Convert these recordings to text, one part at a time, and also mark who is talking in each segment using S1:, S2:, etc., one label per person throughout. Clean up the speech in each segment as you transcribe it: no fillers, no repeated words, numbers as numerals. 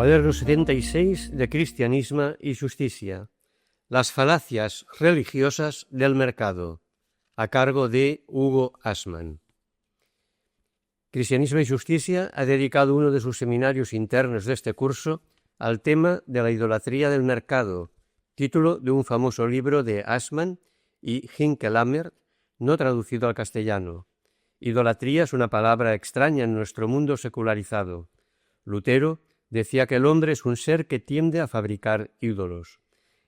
S1: Cuaderno 76 de Cristianisme y Justicia. Las falacias religiosas del mercado, a cargo de Hugo Assmann. Cristianismo y Justicia ha dedicado uno de sus seminarios internos de este curso al tema de la idolatría del mercado, título de un famoso libro de Assmann y Hinckelammer, no traducido al castellano. Idolatría es una palabra extraña en nuestro mundo secularizado. Lutero decía que el hombre es un ser que tiende a fabricar ídolos.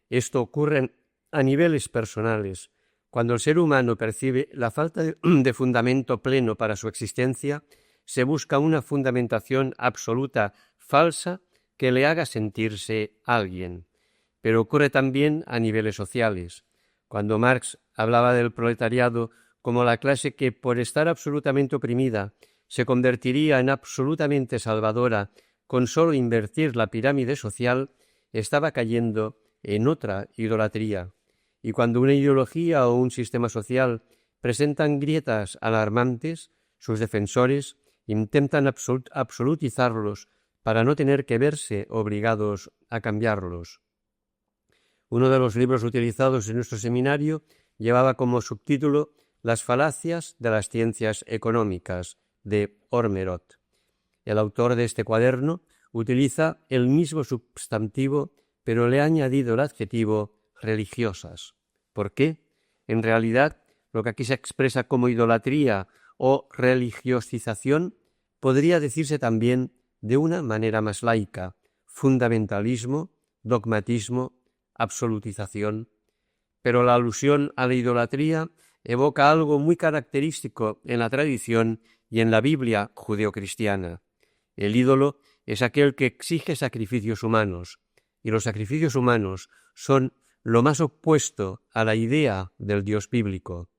S1: Esto ocurre a niveles personales. Cuando el ser humano percibe la falta de fundamento pleno para su existencia, se busca una fundamentación absoluta falsa que le haga sentirse alguien. Pero ocurre también a niveles sociales. Cuando Marx hablaba del proletariado como la clase que, por estar absolutamente oprimida, se convertiría en absolutamente salvadora con solo invertir la pirámide social, estaba cayendo en otra idolatría. Y cuando una ideología o un sistema social presentan grietas alarmantes, sus defensores intentan absolutizarlos para no tener que verse obligados a cambiarlos. Uno de los libros utilizados en nuestro seminario llevaba como subtítulo Las falacias de las ciencias económicas, de Ormerod. El autor de este cuaderno utiliza el mismo sustantivo, pero le ha añadido el adjetivo religiosas. ¿Por qué? En realidad, lo que aquí se expresa como idolatría o religiosización podría decirse también de una manera más laica: fundamentalismo, dogmatismo, absolutización. Pero la alusión a la idolatría evoca algo muy característico en la tradición y en la Biblia judeocristiana. El ídolo es aquel que exige sacrificios humanos, y los sacrificios humanos son lo más opuesto a la idea del Dios bíblico.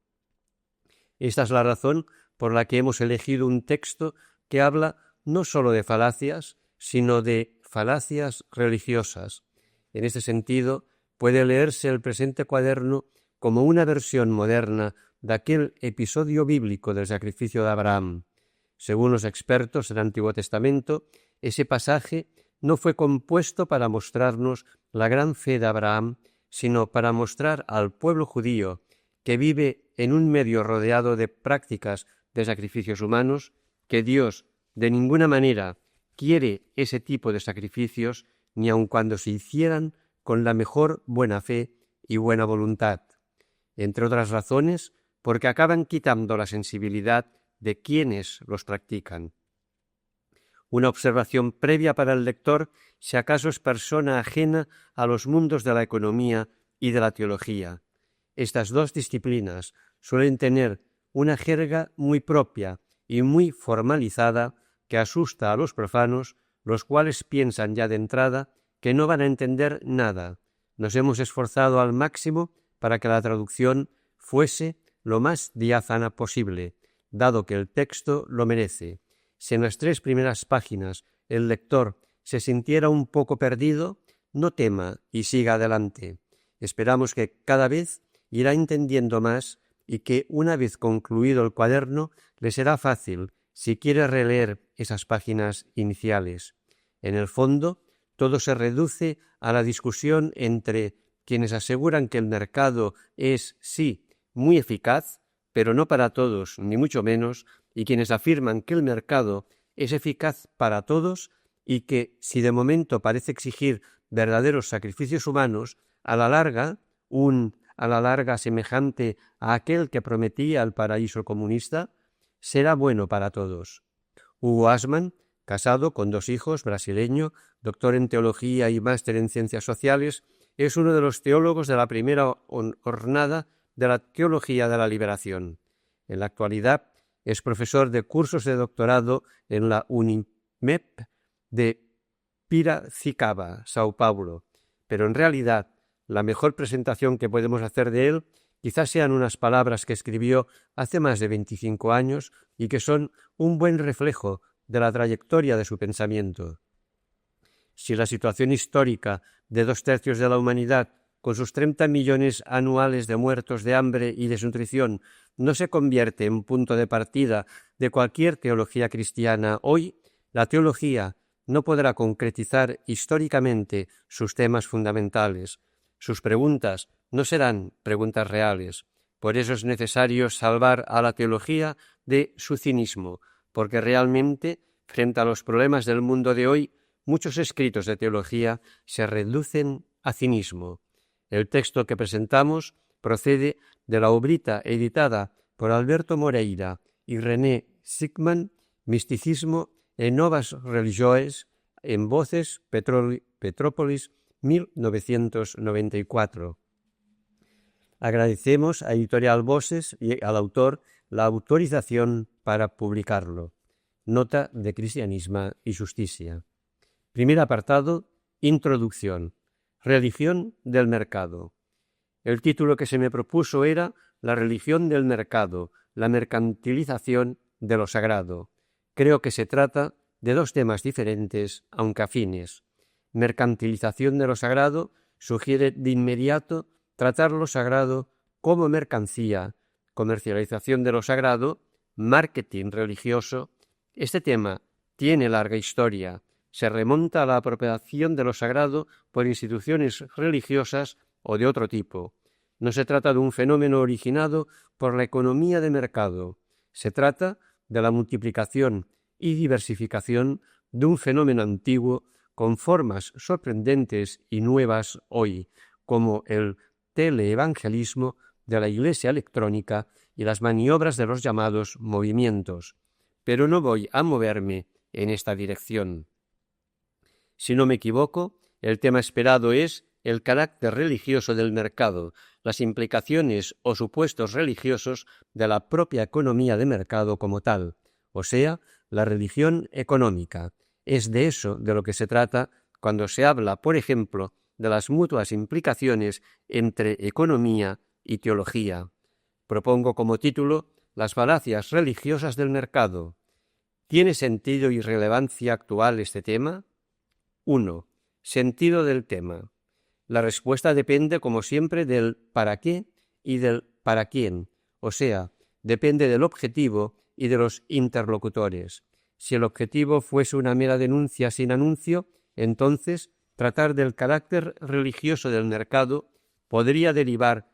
S1: Esta es la razón por la que hemos elegido un texto que habla no solo de falacias, sino de falacias religiosas. En este sentido, puede leerse el presente cuaderno como una versión moderna de aquel episodio bíblico del sacrificio de Abraham. Según los expertos del Antiguo Testamento, ese pasaje no fue compuesto para mostrarnos la gran fe de Abraham, sino para mostrar al pueblo judío que vive en un medio rodeado de prácticas de sacrificios humanos, que Dios de ninguna manera quiere ese tipo de sacrificios, ni aun cuando se hicieran con la mejor buena fe y buena voluntad. Entre otras razones, porque acaban quitando la sensibilidad de quienes los practican. Una observación previa para el lector, si acaso es persona ajena a los mundos de la economía y de la teología. Estas dos disciplinas suelen tener una jerga muy propia y muy formalizada que asusta a los profanos, los cuales piensan ya de entrada que no van a entender nada. Nos hemos esforzado al máximo para que la traducción fuese lo más diáfana posible, dado que el texto lo merece. Si en las 3 primeras páginas el lector se sintiera un poco perdido, no tema y siga adelante. Esperamos que cada vez irá entendiendo más y que una vez concluido el cuaderno le será fácil si quiere releer esas páginas iniciales. En el fondo, todo se reduce a la discusión entre quienes aseguran que el mercado es, sí, muy eficaz, pero no para todos, ni mucho menos, y quienes afirman que el mercado es eficaz para todos y que, si de momento parece exigir verdaderos sacrificios humanos, a la larga semejante a aquel que prometía el paraíso comunista, será bueno para todos. Hugo Assmann, casado con 2 hijos, brasileño, doctor en teología y máster en ciencias sociales, es uno de los teólogos de la primera hornada de la teología de la liberación. En la actualidad es profesor de cursos de doctorado en la Unimep de Piracicaba, Sao Paulo, pero en realidad la mejor presentación que podemos hacer de él quizás sean unas palabras que escribió hace más de 25 años y que son un buen reflejo de la trayectoria de su pensamiento. Si la situación histórica de 2/3 de la humanidad, con sus 30 millones anuales de muertos de hambre y desnutrición, no se convierte en punto de partida de cualquier teología cristiana hoy, la teología no podrá concretizar históricamente sus temas fundamentales. Sus preguntas no serán preguntas reales. Por eso es necesario salvar a la teología de su cinismo, porque realmente, frente a los problemas del mundo de hoy, muchos escritos de teología se reducen a cinismo. El texto que presentamos procede de la obrita editada por Alberto Moreira y René Sigman, Misticismo e Novas Religiões, en Voces, Petrópolis, 1994. Agradecemos a Editorial Voces y al autor la autorización para publicarlo. Nota de Cristianisme y Justicia. Primer apartado, Introducción. Religión del mercado. El título que se me propuso era La religión del mercado, la mercantilización de lo sagrado. Creo que se trata de dos temas diferentes, aunque afines. Mercantilización de lo sagrado sugiere de inmediato tratar lo sagrado como mercancía, comercialización de lo sagrado, marketing religioso. Este tema tiene larga historia. Se remonta a la apropiación de lo sagrado por instituciones religiosas o de otro tipo. No se trata de un fenómeno originado por la economía de mercado. Se trata de la multiplicación y diversificación de un fenómeno antiguo con formas sorprendentes y nuevas hoy, como el teleevangelismo de la Iglesia electrónica y las maniobras de los llamados movimientos. Pero no voy a moverme en esta dirección. Si no me equivoco, el tema esperado es el carácter religioso del mercado, las implicaciones o supuestos religiosos de la propia economía de mercado como tal, o sea, la religión económica. Es de eso de lo que se trata cuando se habla, por ejemplo, de las mutuas implicaciones entre economía y teología. Propongo como título Las falacias religiosas del mercado. ¿Tiene sentido y relevancia actual este tema? 1. Sentido del tema. La respuesta depende, como siempre, del para qué y del para quién, o sea, depende del objetivo y de los interlocutores. Si el objetivo fuese una mera denuncia sin anuncio, entonces tratar del carácter religioso del mercado podría derivar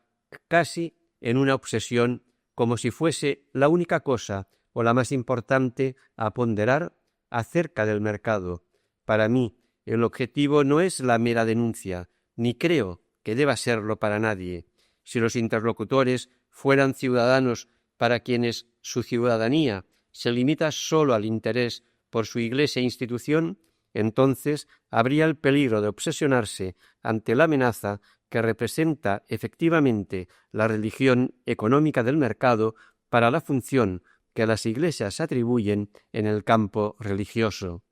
S1: casi en una obsesión, como si fuese la única cosa o la más importante a ponderar acerca del mercado. Para mí, el objetivo no es la mera denuncia, ni creo que deba serlo para nadie. Si los interlocutores fueran ciudadanos para quienes su ciudadanía se limita solo al interés por su iglesia e institución, entonces habría el peligro de obsesionarse ante la amenaza que representa efectivamente la religión económica del mercado para la función que las iglesias atribuyen en el campo religioso.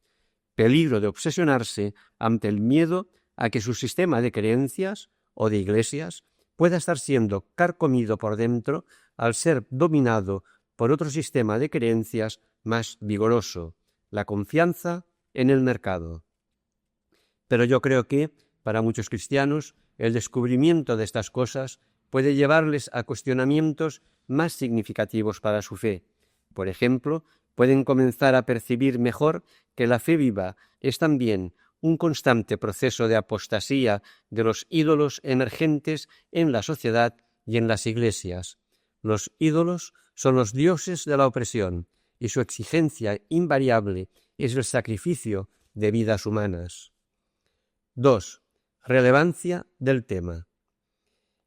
S1: Peligro de obsesionarse ante el miedo a que su sistema de creencias o de iglesias pueda estar siendo carcomido por dentro al ser dominado por otro sistema de creencias más vigoroso, la confianza en el mercado. Pero yo creo que, para muchos cristianos, el descubrimiento de estas cosas puede llevarles a cuestionamientos más significativos para su fe. Por ejemplo, pueden comenzar a percibir mejor que la fe viva es también un constante proceso de apostasía de los ídolos emergentes en la sociedad y en las iglesias. Los ídolos son los dioses de la opresión y su exigencia invariable es el sacrificio de vidas humanas. 2. Relevancia del tema.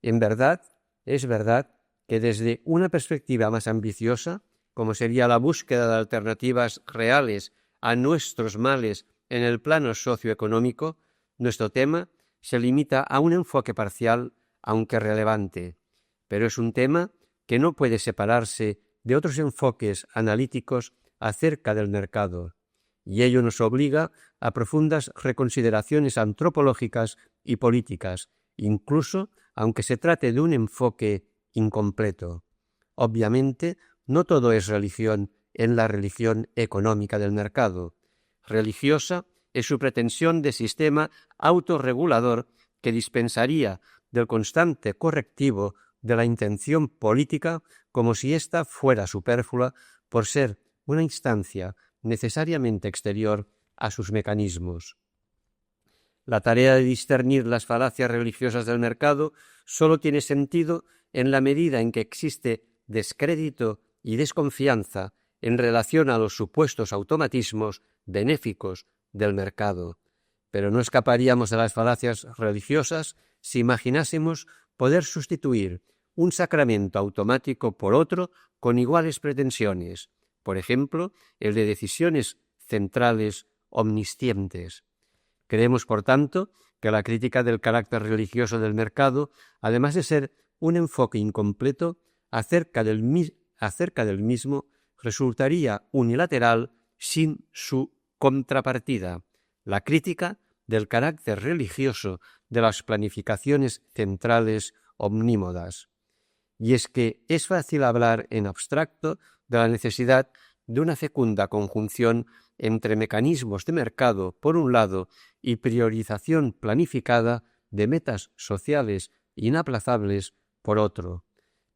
S1: Es verdad que desde una perspectiva más ambiciosa, como sería la búsqueda de alternativas reales a nuestros males en el plano socioeconómico, nuestro tema se limita a un enfoque parcial, aunque relevante, pero es un tema que no puede separarse de otros enfoques analíticos acerca del mercado, y ello nos obliga a profundas reconsideraciones antropológicas y políticas, incluso aunque se trate de un enfoque incompleto. Obviamente, no todo es religión en la religión económica del mercado. Religiosa es su pretensión de sistema autorregulador que dispensaría del constante correctivo de la intención política como si ésta fuera superflua por ser una instancia necesariamente exterior a sus mecanismos. La tarea de discernir las falacias religiosas del mercado solo tiene sentido en la medida en que existe descrédito y desconfianza en relación a los supuestos automatismos benéficos del mercado. Pero no escaparíamos de las falacias religiosas si imaginásemos poder sustituir un sacramento automático por otro con iguales pretensiones, por ejemplo, el de decisiones centrales omniscientes. Creemos, por tanto, que la crítica del carácter religioso del mercado, además de ser un enfoque incompleto, acerca del mismo, resultaría unilateral sin su contrapartida, la crítica del carácter religioso de las planificaciones centrales omnímodas. Y es que es fácil hablar en abstracto de la necesidad de una fecunda conjunción entre mecanismos de mercado, por un lado, y priorización planificada de metas sociales inaplazables, por otro.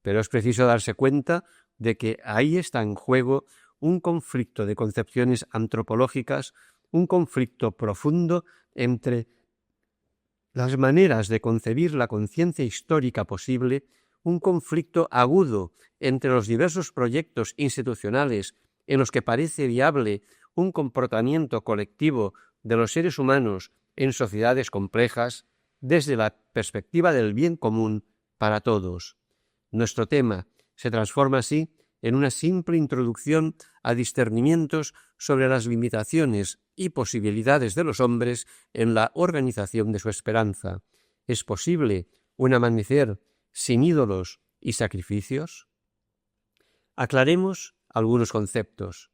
S1: Pero es preciso darse cuenta de que ahí está en juego un conflicto de concepciones antropológicas, un conflicto profundo entre las maneras de concebir la conciencia histórica posible, un conflicto agudo entre los diversos proyectos institucionales en los que parece viable un comportamiento colectivo de los seres humanos en sociedades complejas desde la perspectiva del bien común para todos. Nuestro tema se transforma así en una simple introducción a discernimientos sobre las limitaciones y posibilidades de los hombres en la organización de su esperanza. ¿Es posible un amanecer sin ídolos y sacrificios? Aclaremos algunos conceptos.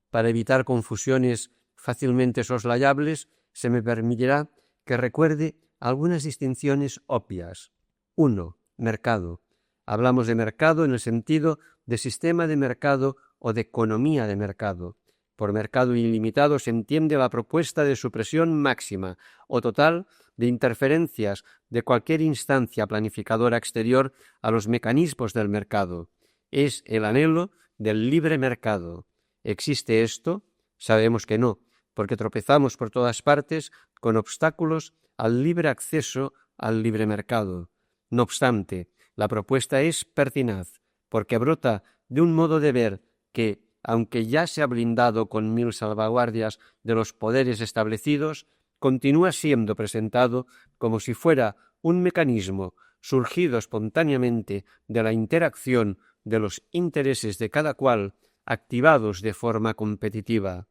S1: Para evitar confusiones fácilmente soslayables, se me permitirá que recuerde algunas distinciones obvias. 1. Mercado. Hablamos de mercado en el sentido de sistema de mercado o de economía de mercado. Por mercado ilimitado se entiende la propuesta de supresión máxima o total de interferencias de cualquier instancia planificadora exterior a los mecanismos del mercado. Es el anhelo del libre mercado. ¿Existe esto? Sabemos que no, porque tropezamos por todas partes con obstáculos al libre acceso al libre mercado. No obstante, la propuesta es pertinaz, porque brota de un modo de ver que, aunque ya se ha blindado con 1000 salvaguardias de los poderes establecidos, continúa siendo presentado como si fuera un mecanismo surgido espontáneamente de la interacción de los intereses de cada cual, activados de forma competitiva.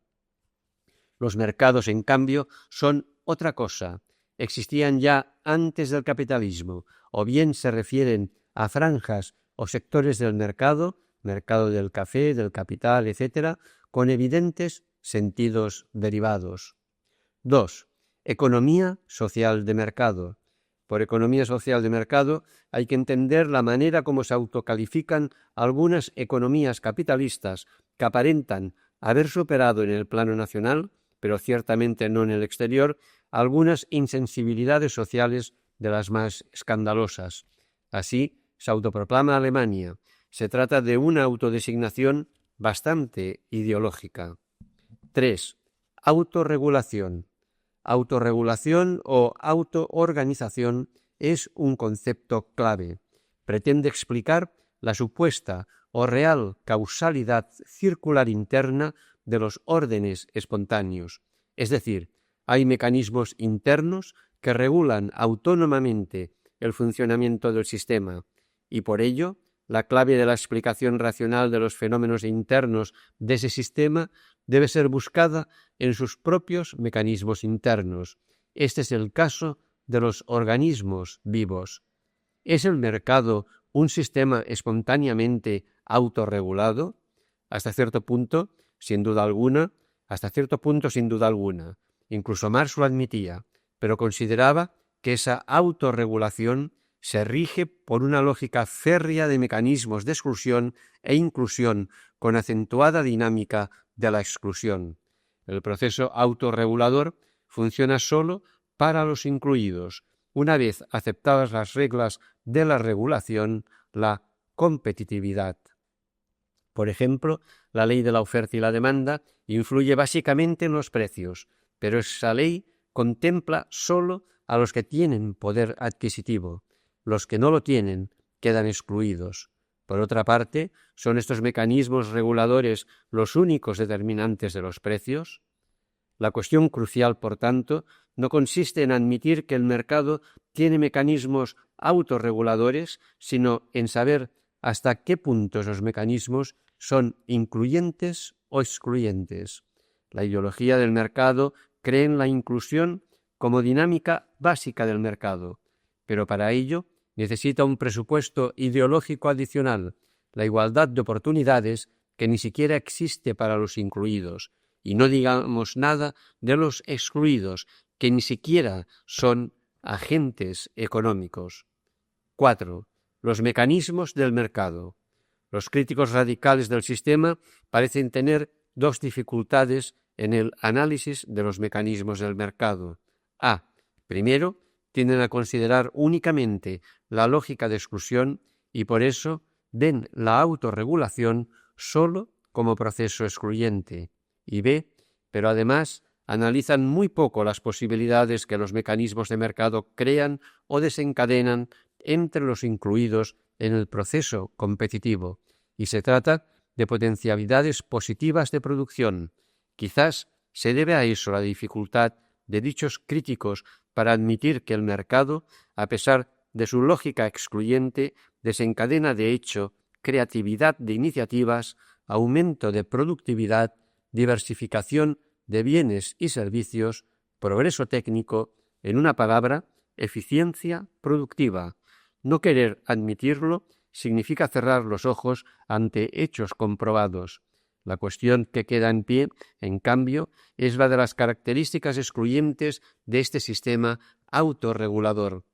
S1: Los mercados, en cambio, son otra cosa. Existían ya antes del capitalismo, o bien se refieren a franjas o sectores del mercado del café, del capital, etc., con evidentes sentidos derivados. 2. Economía social de mercado. Por economía social de mercado hay que entender la manera como se autocalifican algunas economías capitalistas que aparentan haber superado en el plano nacional, pero ciertamente no en el exterior, algunas insensibilidades sociales de las más escandalosas. Así se autoproclama Alemania. Se trata de una autodesignación bastante ideológica. 3. Autorregulación. Autorregulación o autoorganización es un concepto clave. Pretende explicar la supuesta o real causalidad circular interna de los órdenes espontáneos. Es decir, hay mecanismos internos que regulan autónomamente el funcionamiento del sistema y por ello la clave de la explicación racional de los fenómenos internos de ese sistema debe ser buscada en sus propios mecanismos internos. Este es el caso de los organismos vivos. ¿Es el mercado un sistema espontáneamente autorregulado? Hasta cierto punto, sin duda alguna. Incluso Marx lo admitía, pero consideraba que esa autorregulación se rige por una lógica férrea de mecanismos de exclusión e inclusión con acentuada dinámica de la exclusión. El proceso autorregulador funciona solo para los incluidos. Una vez aceptadas las reglas de la regulación, la competitividad. Por ejemplo, la ley de la oferta y la demanda influye básicamente en los precios, pero esa ley contempla solo a los que tienen poder adquisitivo. Los que no lo tienen quedan excluidos. Por otra parte, ¿son estos mecanismos reguladores los únicos determinantes de los precios? La cuestión crucial, por tanto, no consiste en admitir que el mercado tiene mecanismos autorreguladores, sino en saber hasta qué punto esos mecanismos son incluyentes o excluyentes. La ideología del mercado cree en la inclusión como dinámica básica del mercado, pero para ello necesita un presupuesto ideológico adicional, la igualdad de oportunidades que ni siquiera existe para los incluidos, y no digamos nada de los excluidos, que ni siquiera son agentes económicos. 4. Los mecanismos del mercado. Los críticos radicales del sistema parecen tener dos dificultades en el análisis de los mecanismos del mercado. A. Primero, tienden a considerar únicamente la lógica de exclusión y por eso ven la autorregulación solo como proceso excluyente. Y B, pero además analizan muy poco las posibilidades que los mecanismos de mercado crean o desencadenan entre los incluidos en el proceso competitivo, y se trata de potencialidades positivas de producción. Quizás se debe a eso la dificultad de dichos críticos para admitir que el mercado, a pesar de su lógica excluyente, desencadena de hecho creatividad de iniciativas, aumento de productividad, diversificación de bienes y servicios, progreso técnico, en una palabra, eficiencia productiva. No querer admitirlo significa cerrar los ojos ante hechos comprobados. La cuestión que queda en pie, en cambio, es la de las características excluyentes de este sistema autorregulador.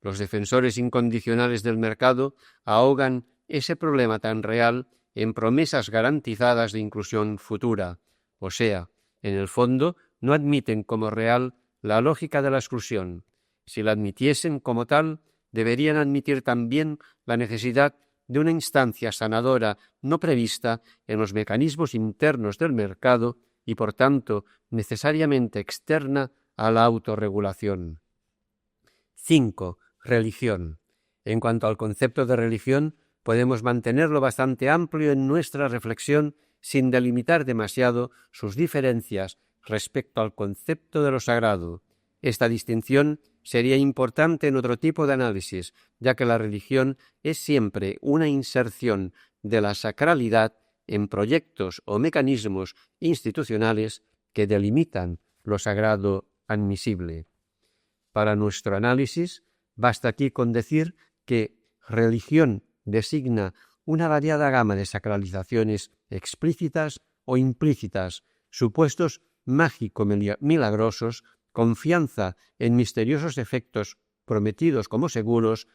S1: Los defensores incondicionales del mercado ahogan ese problema tan real en promesas garantizadas de inclusión futura, o sea, en el fondo no admiten como real la lógica de la exclusión. Si la admitiesen como tal, deberían admitir también la necesidad de una instancia sanadora no prevista en los mecanismos internos del mercado y, por tanto, necesariamente externa a la autorregulación. 5. Religión. En cuanto al concepto de religión, podemos mantenerlo bastante amplio en nuestra reflexión sin delimitar demasiado sus diferencias respecto al concepto de lo sagrado. Esta distinción sería importante en otro tipo de análisis, ya que la religión es siempre una inserción de la sacralidad en proyectos o mecanismos institucionales que delimitan lo sagrado admisible. Para nuestro análisis, basta aquí con decir que religión designa una variada gama de sacralizaciones explícitas o implícitas, supuestos mágico-milagrosos, confianza en misteriosos efectos prometidos como seguros,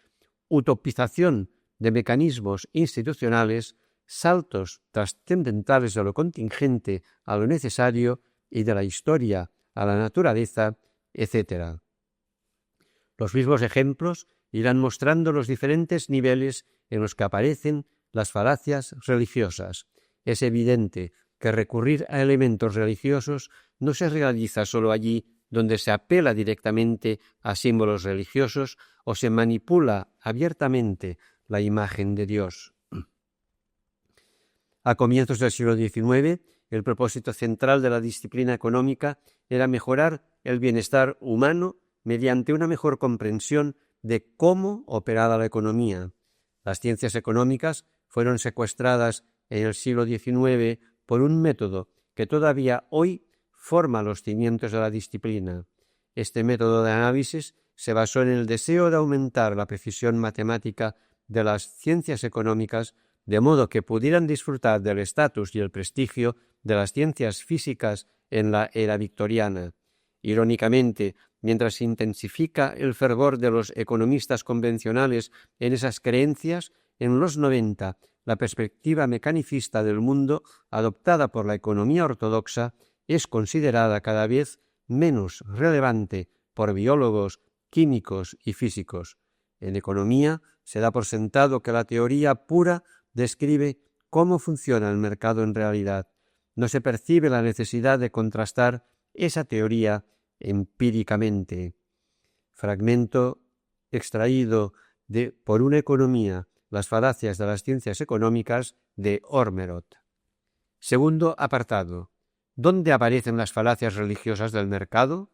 S1: utopización de mecanismos institucionales, saltos trascendentales de lo contingente a lo necesario y de la historia a la naturaleza, etc. Los mismos ejemplos irán mostrando los diferentes niveles en los que aparecen las falacias religiosas. Es evidente que recurrir a elementos religiosos no se realiza solo allí donde se apela directamente a símbolos religiosos o se manipula abiertamente la imagen de Dios. A comienzos del siglo XIX, el propósito central de la disciplina económica era mejorar el bienestar humano mediante una mejor comprensión de cómo operaba la economía. Las ciencias económicas fueron secuestradas en el siglo XIX por un método que todavía hoy forma los cimientos de la disciplina. Este método de análisis se basó en el deseo de aumentar la precisión matemática de las ciencias económicas de modo que pudieran disfrutar del estatus y el prestigio de las ciencias físicas en la era victoriana. Irónicamente, mientras se intensifica el fervor de los economistas convencionales en esas creencias, en los 90 la perspectiva mecanicista del mundo adoptada por la economía ortodoxa es considerada cada vez menos relevante por biólogos, químicos y físicos. En economía se da por sentado que la teoría pura describe cómo funciona el mercado en realidad. No se percibe la necesidad de contrastar esa teoría empíricamente. Fragmento extraído de Por una economía, las falacias de las ciencias económicas, de Ormerod. Segundo apartado. ¿Dónde aparecen las falacias religiosas del mercado?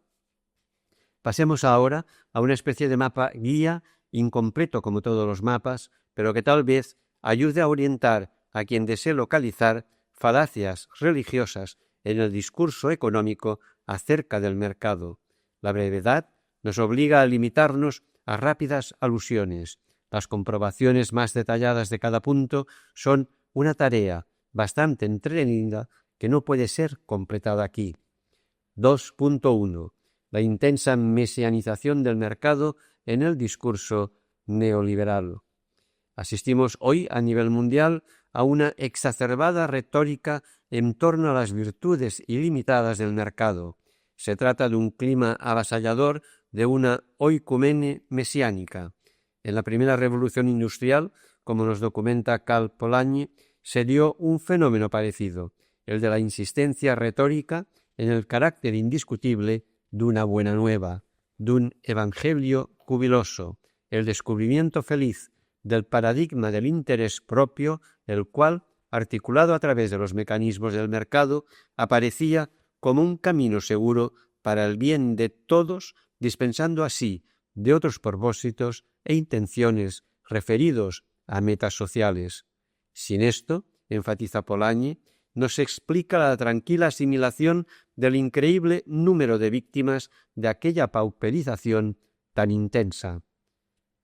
S1: Pasemos ahora a una especie de mapa guía, incompleto como todos los mapas, pero que tal vez ayude a orientar a quien desee localizar falacias religiosas en el discurso económico acerca del mercado. La brevedad nos obliga a limitarnos a rápidas alusiones. Las comprobaciones más detalladas de cada punto son una tarea bastante entretenida que no puede ser completada aquí. 2.1. La intensa mesianización del mercado en el discurso neoliberal. Asistimos hoy a nivel mundial a una exacerbada retórica en torno a las virtudes ilimitadas del mercado. Se trata de un clima avasallador de una oikumene mesiánica. En la primera revolución industrial, como nos documenta Karl Polanyi, se dio un fenómeno parecido, el de la insistencia retórica en el carácter indiscutible de una buena nueva, de un evangelio jubiloso, el descubrimiento feliz del paradigma del interés propio, el cual, articulado a través de los mecanismos del mercado, aparecía como un camino seguro para el bien de todos, dispensando así de otros propósitos e intenciones referidos a metas sociales. Sin esto, enfatiza Polanyi, no se explica la tranquila asimilación del increíble número de víctimas de aquella pauperización tan intensa.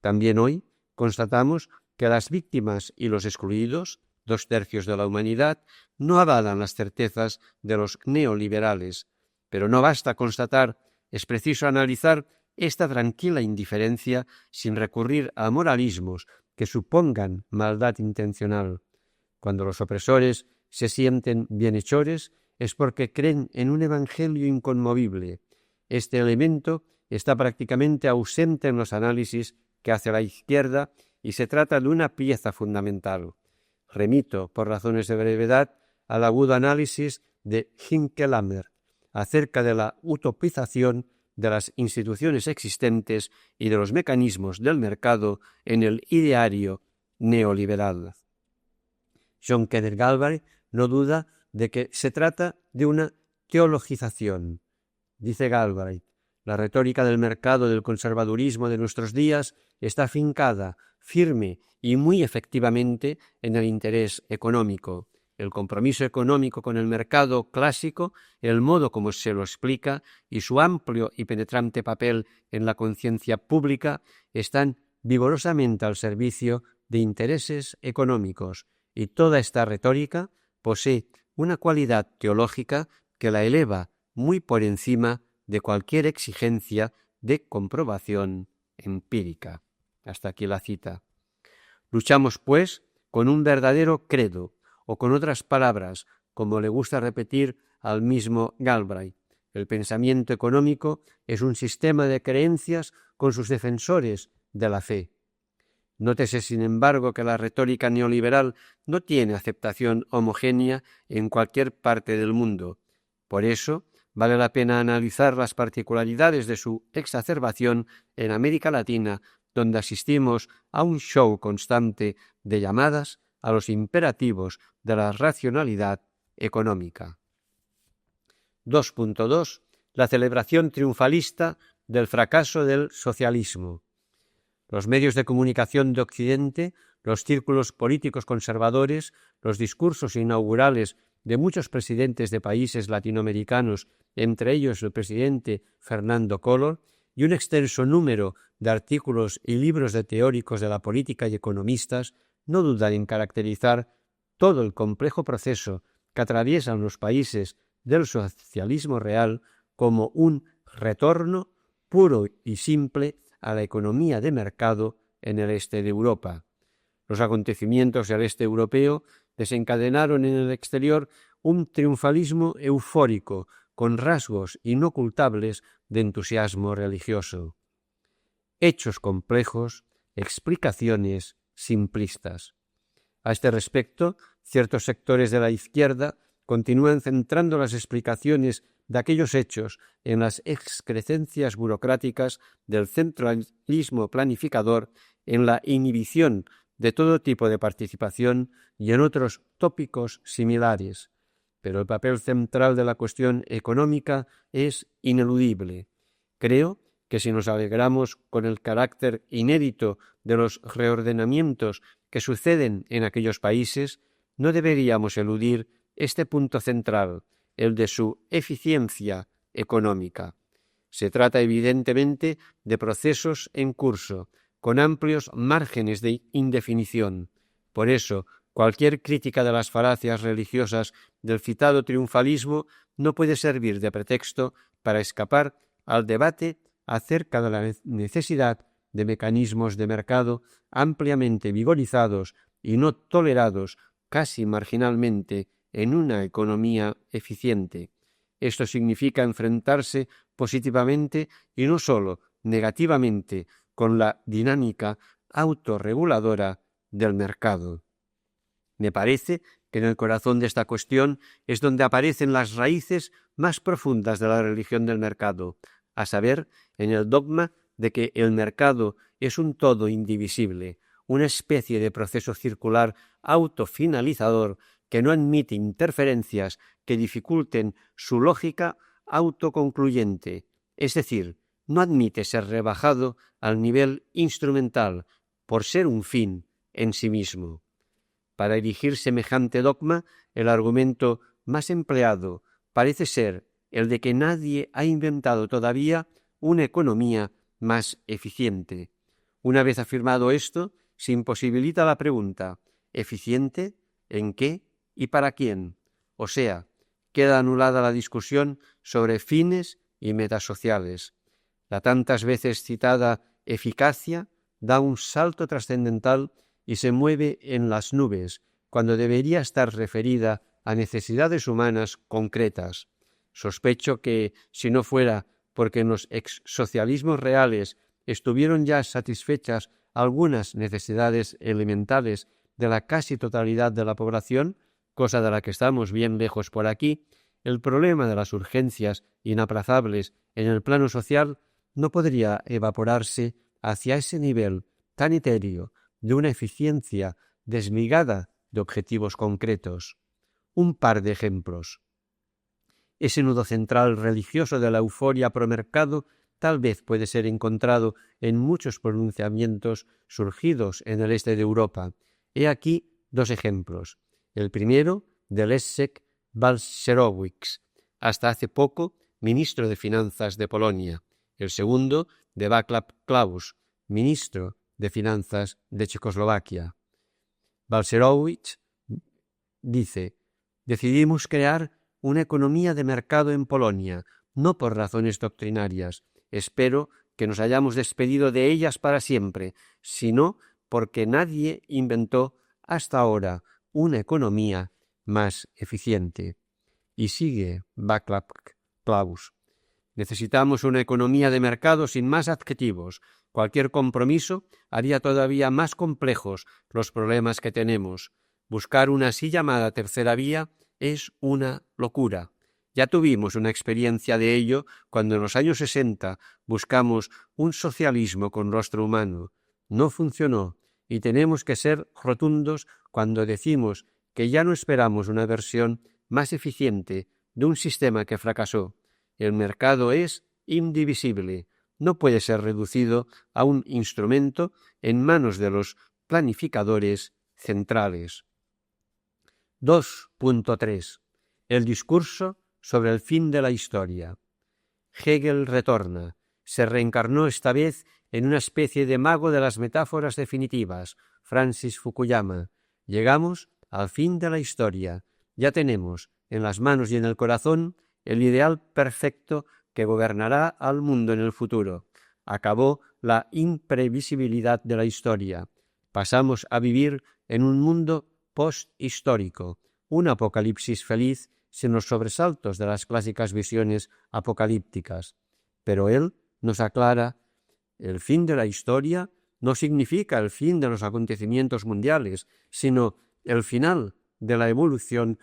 S1: También hoy constatamos que las víctimas y los excluidos, 2/3 de la humanidad, no avalan las certezas de los neoliberales. Pero no basta constatar, es preciso analizar esta tranquila indiferencia sin recurrir a moralismos que supongan maldad intencional. Cuando los opresores se sienten bienhechores es porque creen en un evangelio inconmovible. Este elemento está prácticamente ausente en los análisis que hace la izquierda y se trata de una pieza fundamental. Remito, por razones de brevedad, al agudo análisis de Hinckelammer acerca de la utopización de las instituciones existentes y de los mecanismos del mercado en el ideario neoliberal. John Kenneth Galbraith no duda de que se trata de una teologización. Dice Galbraith, la retórica del mercado del conservadurismo de nuestros días está afincada, firme y muy efectivamente en el interés económico. El compromiso económico con el mercado clásico, el modo como se lo explica y su amplio y penetrante papel en la conciencia pública están vigorosamente al servicio de intereses económicos, y toda esta retórica posee una cualidad teológica que la eleva muy por encima de cualquier exigencia de comprobación empírica. Hasta aquí la cita. Luchamos, pues, con un verdadero credo, o con otras palabras, como le gusta repetir al mismo Galbraith. El pensamiento económico es un sistema de creencias con sus defensores de la fe. Nótese, sin embargo, que la retórica neoliberal no tiene aceptación homogénea en cualquier parte del mundo. Por eso, vale la pena analizar las particularidades de su exacerbación en América Latina, donde asistimos a un show constante de llamadas a los imperativos de la racionalidad económica. 2.2. La celebración triunfalista del fracaso del socialismo. Los medios de comunicación de Occidente, los círculos políticos conservadores, los discursos inaugurales de muchos presidentes de países latinoamericanos, entre ellos el presidente Fernando Collor, y un extenso número de artículos y libros de teóricos de la política y economistas, no dudan en caracterizar todo el complejo proceso que atraviesan los países del socialismo real como un retorno puro y simple a la economía de mercado en el este de Europa. Los acontecimientos del este europeo desencadenaron en el exterior un triunfalismo eufórico con rasgos inocultables de entusiasmo religioso. Hechos complejos, explicaciones simplistas. A este respecto, Ciertos sectores de la izquierda continúan centrando las explicaciones de aquellos hechos en las excrecencias burocráticas del centralismo planificador, en la inhibición de todo tipo de participación y en otros tópicos similares. Pero el papel central de la cuestión económica es ineludible. Creo que si nos alegramos con el carácter inédito de los reordenamientos que suceden en aquellos países, no deberíamos eludir este punto central, el de su eficiencia económica. Se trata evidentemente de procesos en curso, con amplios márgenes de indefinición. Por eso, cualquier crítica de las falacias religiosas del citado triunfalismo no puede servir de pretexto para escapar al debate acerca de la necesidad de mecanismos de mercado ampliamente vigorizados y no tolerados casi marginalmente en una economía eficiente. Esto significa enfrentarse positivamente y no sólo negativamente con la dinámica autorreguladora del mercado. Me parece que en el corazón de esta cuestión es donde aparecen las raíces más profundas de la religión del mercado, a saber, en el dogma de que el mercado es un todo indivisible, una especie de proceso circular autofinalizador que no admite interferencias que dificulten su lógica autoconcluyente, es decir, no admite ser rebajado al nivel instrumental por ser un fin en sí mismo. Para erigir semejante dogma, el argumento más empleado parece ser el de que nadie ha inventado todavía una economía más eficiente. Una vez afirmado esto, se imposibilita la pregunta ¿eficiente? ¿En qué? ¿Y para quién? O sea, queda anulada la discusión sobre fines y metas sociales. La tantas veces citada eficacia da un salto trascendental y se mueve en las nubes, cuando debería estar referida a necesidades humanas concretas. Sospecho que, si no fuera porque en los exsocialismos reales estuvieron ya satisfechas algunas necesidades elementales de la casi totalidad de la población, cosa de la que estamos bien lejos por aquí, el problema de las urgencias inaplazables en el plano social no podría evaporarse hacia ese nivel tan etéreo de una eficiencia desligada de objetivos concretos. Un par de ejemplos. Ese nudo central religioso de la euforia promercado tal vez puede ser encontrado en muchos pronunciamientos surgidos en el este de Europa. He aquí dos ejemplos. El primero, de Leszek Balcerowicz, hasta hace poco ministro de Finanzas de Polonia. El segundo, de Václav Klaus, ministro de Finanzas de Checoslovaquia. Balcerowicz dice: decidimos crear una economía de mercado en Polonia, no por razones doctrinarias. Espero que nos hayamos despedido de ellas para siempre, sino porque nadie inventó hasta ahora una economía más eficiente. Y sigue Václav Klaus: necesitamos una economía de mercado sin más adjetivos. Cualquier compromiso haría todavía más complejos los problemas que tenemos. Buscar una así llamada tercera vía es una locura. Ya tuvimos una experiencia de ello cuando en los años 60 buscamos un socialismo con rostro humano. No funcionó y tenemos que ser rotundos cuando decimos que ya no esperamos una versión más eficiente de un sistema que fracasó. El mercado es indivisible, no puede ser reducido a un instrumento en manos de los planificadores centrales. 2.3. El discurso sobre el fin de la historia. Hegel retorna. Se reencarnó esta vez en una especie de mago de las metáforas definitivas, Francis Fukuyama. Llegamos al fin de la historia. Ya tenemos en las manos y en el corazón el ideal perfecto que gobernará al mundo en el futuro. Acabó la imprevisibilidad de la historia. Pasamos a vivir en un mundo posthistórico, un apocalipsis feliz sin los sobresaltos de las clásicas visiones apocalípticas. Pero él nos aclara: el fin de la historia no significa el fin de los acontecimientos mundiales, sino el final de la evolución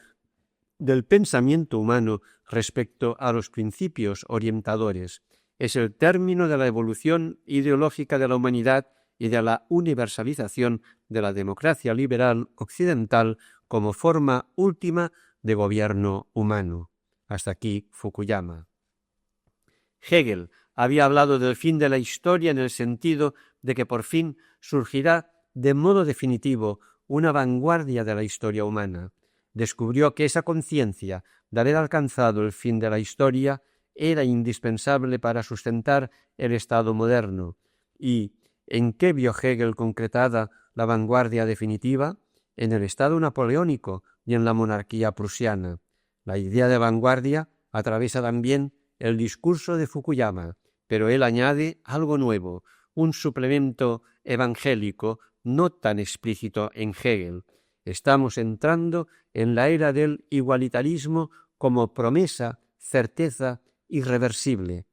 S1: del pensamiento humano respecto a los principios orientadores. Es el término de la evolución ideológica de la humanidad y de la universalización de la democracia liberal occidental como forma última de gobierno humano. Hasta aquí Fukuyama. Hegel había hablado del fin de la historia en el sentido de que por fin surgirá de modo definitivo una vanguardia de la historia humana. Descubrió que esa conciencia de haber alcanzado el fin de la historia era indispensable para sustentar el Estado moderno. ¿Y en qué vio Hegel concretada la vanguardia definitiva? En el Estado napoleónico y en la monarquía prusiana. La idea de vanguardia atraviesa también el discurso de Fukuyama, pero él añade algo nuevo, un suplemento evangélico no tan explícito en Hegel. Estamos entrando en la era del igualitarismo como promesa, certeza irreversible.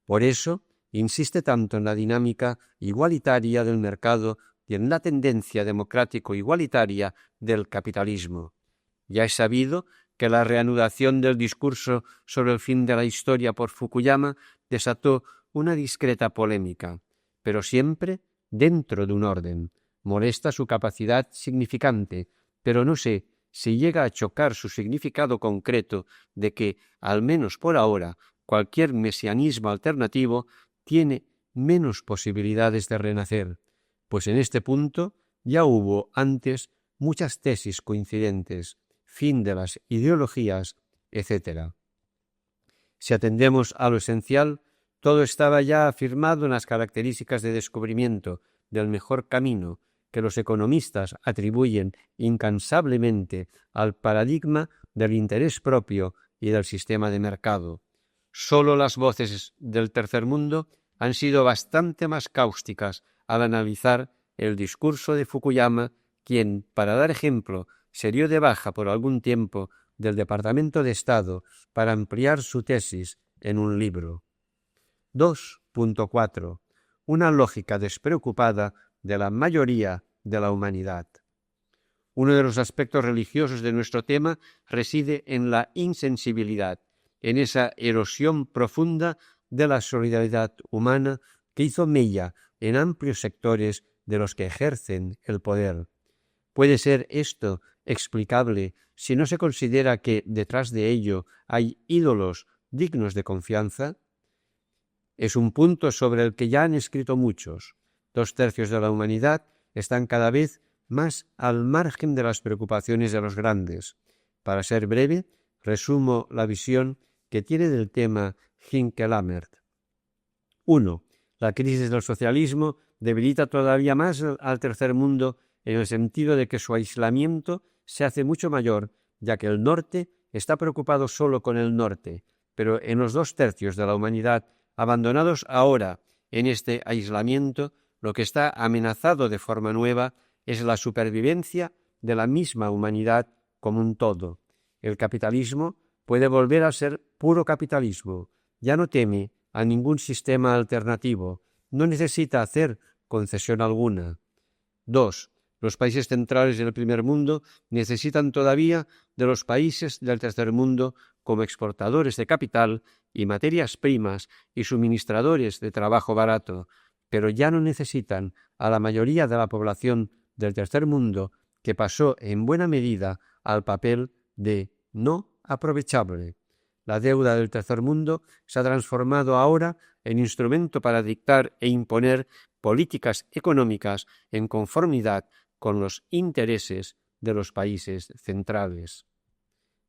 S1: Por eso insiste tanto en la dinámica igualitaria del mercado y en la tendencia democrático-igualitaria del capitalismo. Ya es sabido que la reanudación del discurso sobre el fin de la historia por Fukuyama desató una discreta polémica, pero siempre dentro de un orden. Molesta su capacidad significante, pero no sé si llega a chocar su significado concreto de que, al menos por ahora, cualquier mesianismo alternativo tiene menos posibilidades de renacer, pues en este punto ya hubo antes muchas tesis coincidentes, fin de las ideologías, etc. Si atendemos a lo esencial, todo estaba ya afirmado en las características de descubrimiento del mejor camino que los economistas atribuyen incansablemente al paradigma del interés propio y del sistema de mercado. Solo las voces del tercer mundo han sido bastante más cáusticas al analizar el discurso de Fukuyama, quien, para dar ejemplo, se dio de baja por algún tiempo del Departamento de Estado para ampliar su tesis en un libro. 2.4. Una lógica despreocupada de la mayoría de la humanidad. Uno de los aspectos religiosos de nuestro tema reside en la insensibilidad, en esa erosión profunda de la solidaridad humana que hizo mella en amplios sectores de los que ejercen el poder. ¿Puede ser esto explicable si no se considera que detrás de ello hay ídolos dignos de confianza? Es un punto sobre el que ya han escrito muchos. 2/3 de la humanidad están cada vez más al margen de las preocupaciones de los grandes. Para ser breve, resumo la visión que tiene del tema Hinke Lammert. 1. La crisis del socialismo debilita todavía más al tercer mundo en el sentido de que su aislamiento se hace mucho mayor, ya que el norte está preocupado solo con el norte, pero en los 2/3 de la humanidad abandonados ahora en este aislamiento, lo que está amenazado de forma nueva es la supervivencia de la misma humanidad como un todo. El capitalismo puede volver a ser puro capitalismo, ya no teme a ningún sistema alternativo, no necesita hacer concesión alguna. 2. Los países centrales del primer mundo necesitan todavía de los países del tercer mundo como exportadores de capital y materias primas y suministradores de trabajo barato, pero ya no necesitan a la mayoría de la población del tercer mundo que pasó en buena medida al papel de no aprovechable. La deuda del tercer mundo se ha transformado ahora en instrumento para dictar e imponer políticas económicas en conformidad con los intereses de los países centrales.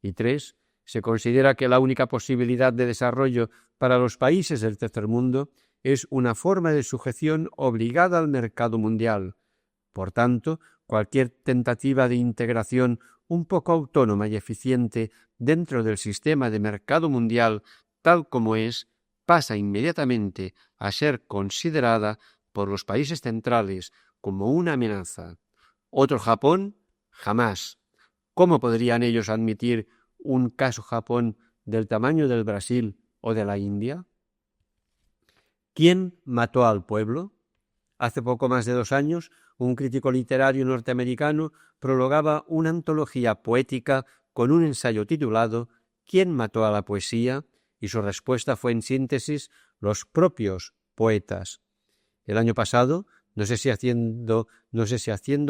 S1: Y 3. Se considera que la única posibilidad de desarrollo para los países del tercer mundo es una forma de sujeción obligada al mercado mundial. Por tanto, cualquier tentativa de integración un poco autónoma y eficiente dentro del sistema de mercado mundial tal como es, pasa inmediatamente a ser considerada por los países centrales como una amenaza. ¿Otro Japón? Jamás. ¿Cómo podrían ellos admitir un caso Japón del tamaño del Brasil o de la India? ¿Quién mató al pueblo? Hace poco más de 2 años, un crítico literario norteamericano, prologaba una antología poética con un ensayo titulado ¿Quién mató a la poesía? Y su respuesta fue en síntesis los propios poetas. El año pasado, no sé si haciendo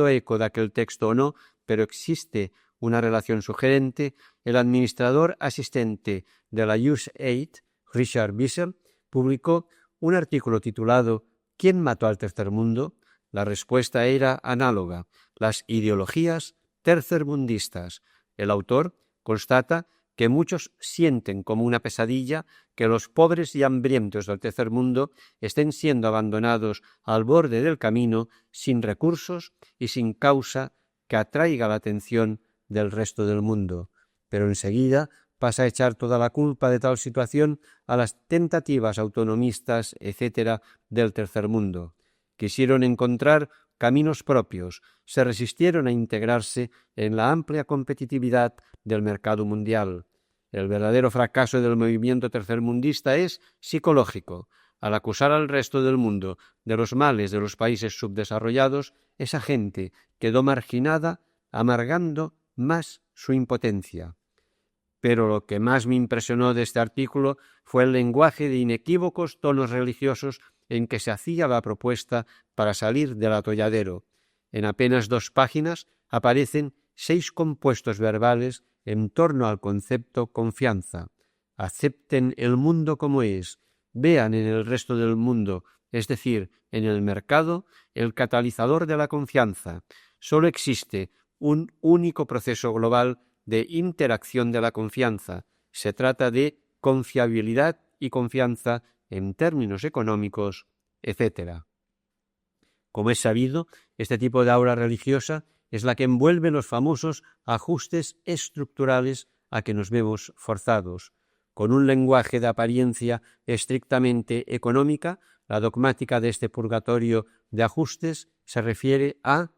S1: eco de aquel texto o no, pero existe una relación sugerente, el administrador asistente de la USAID, Richard Bissell, publicó un artículo titulado ¿Quién mató al tercer mundo? La respuesta era análoga, las ideologías tercermundistas. El autor constata que muchos sienten como una pesadilla que los pobres y hambrientos del tercer mundo estén siendo abandonados al borde del camino sin recursos y sin causa que atraiga la atención del resto del mundo. Pero enseguida pasa a echar toda la culpa de tal situación a las tentativas autonomistas, etcétera, del tercer mundo. Quisieron encontrar caminos propios, se resistieron a integrarse en la amplia competitividad del mercado mundial. El verdadero fracaso del movimiento tercermundista es psicológico. Al acusar al resto del mundo de los males de los países subdesarrollados, esa gente quedó marginada, amargando más su impotencia. Pero lo que más me impresionó de este artículo fue el lenguaje de inequívocos tonos religiosos en que se hacía la propuesta para salir del atolladero. En apenas 2 páginas aparecen 6 compuestos verbales en torno al concepto confianza. Acepten el mundo como es, vean en el resto del mundo, es decir, en el mercado, el catalizador de la confianza. Solo existe un único proceso global de interacción de la confianza. Se trata de confiabilidad y confianza en términos económicos, etc. Como es sabido, este tipo de aura religiosa es la que envuelve los famosos ajustes estructurales a que nos vemos forzados. Con un lenguaje de apariencia estrictamente económica, la dogmática de este purgatorio de ajustes se refiere a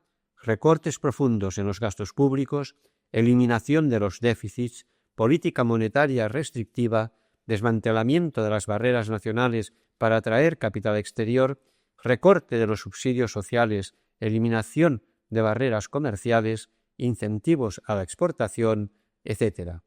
S1: recortes profundos en los gastos públicos, eliminación de los déficits, política monetaria restrictiva, desmantelamiento de las barreras nacionales para atraer capital exterior, recorte de los subsidios sociales, eliminación de barreras comerciales, incentivos a la exportación, etc.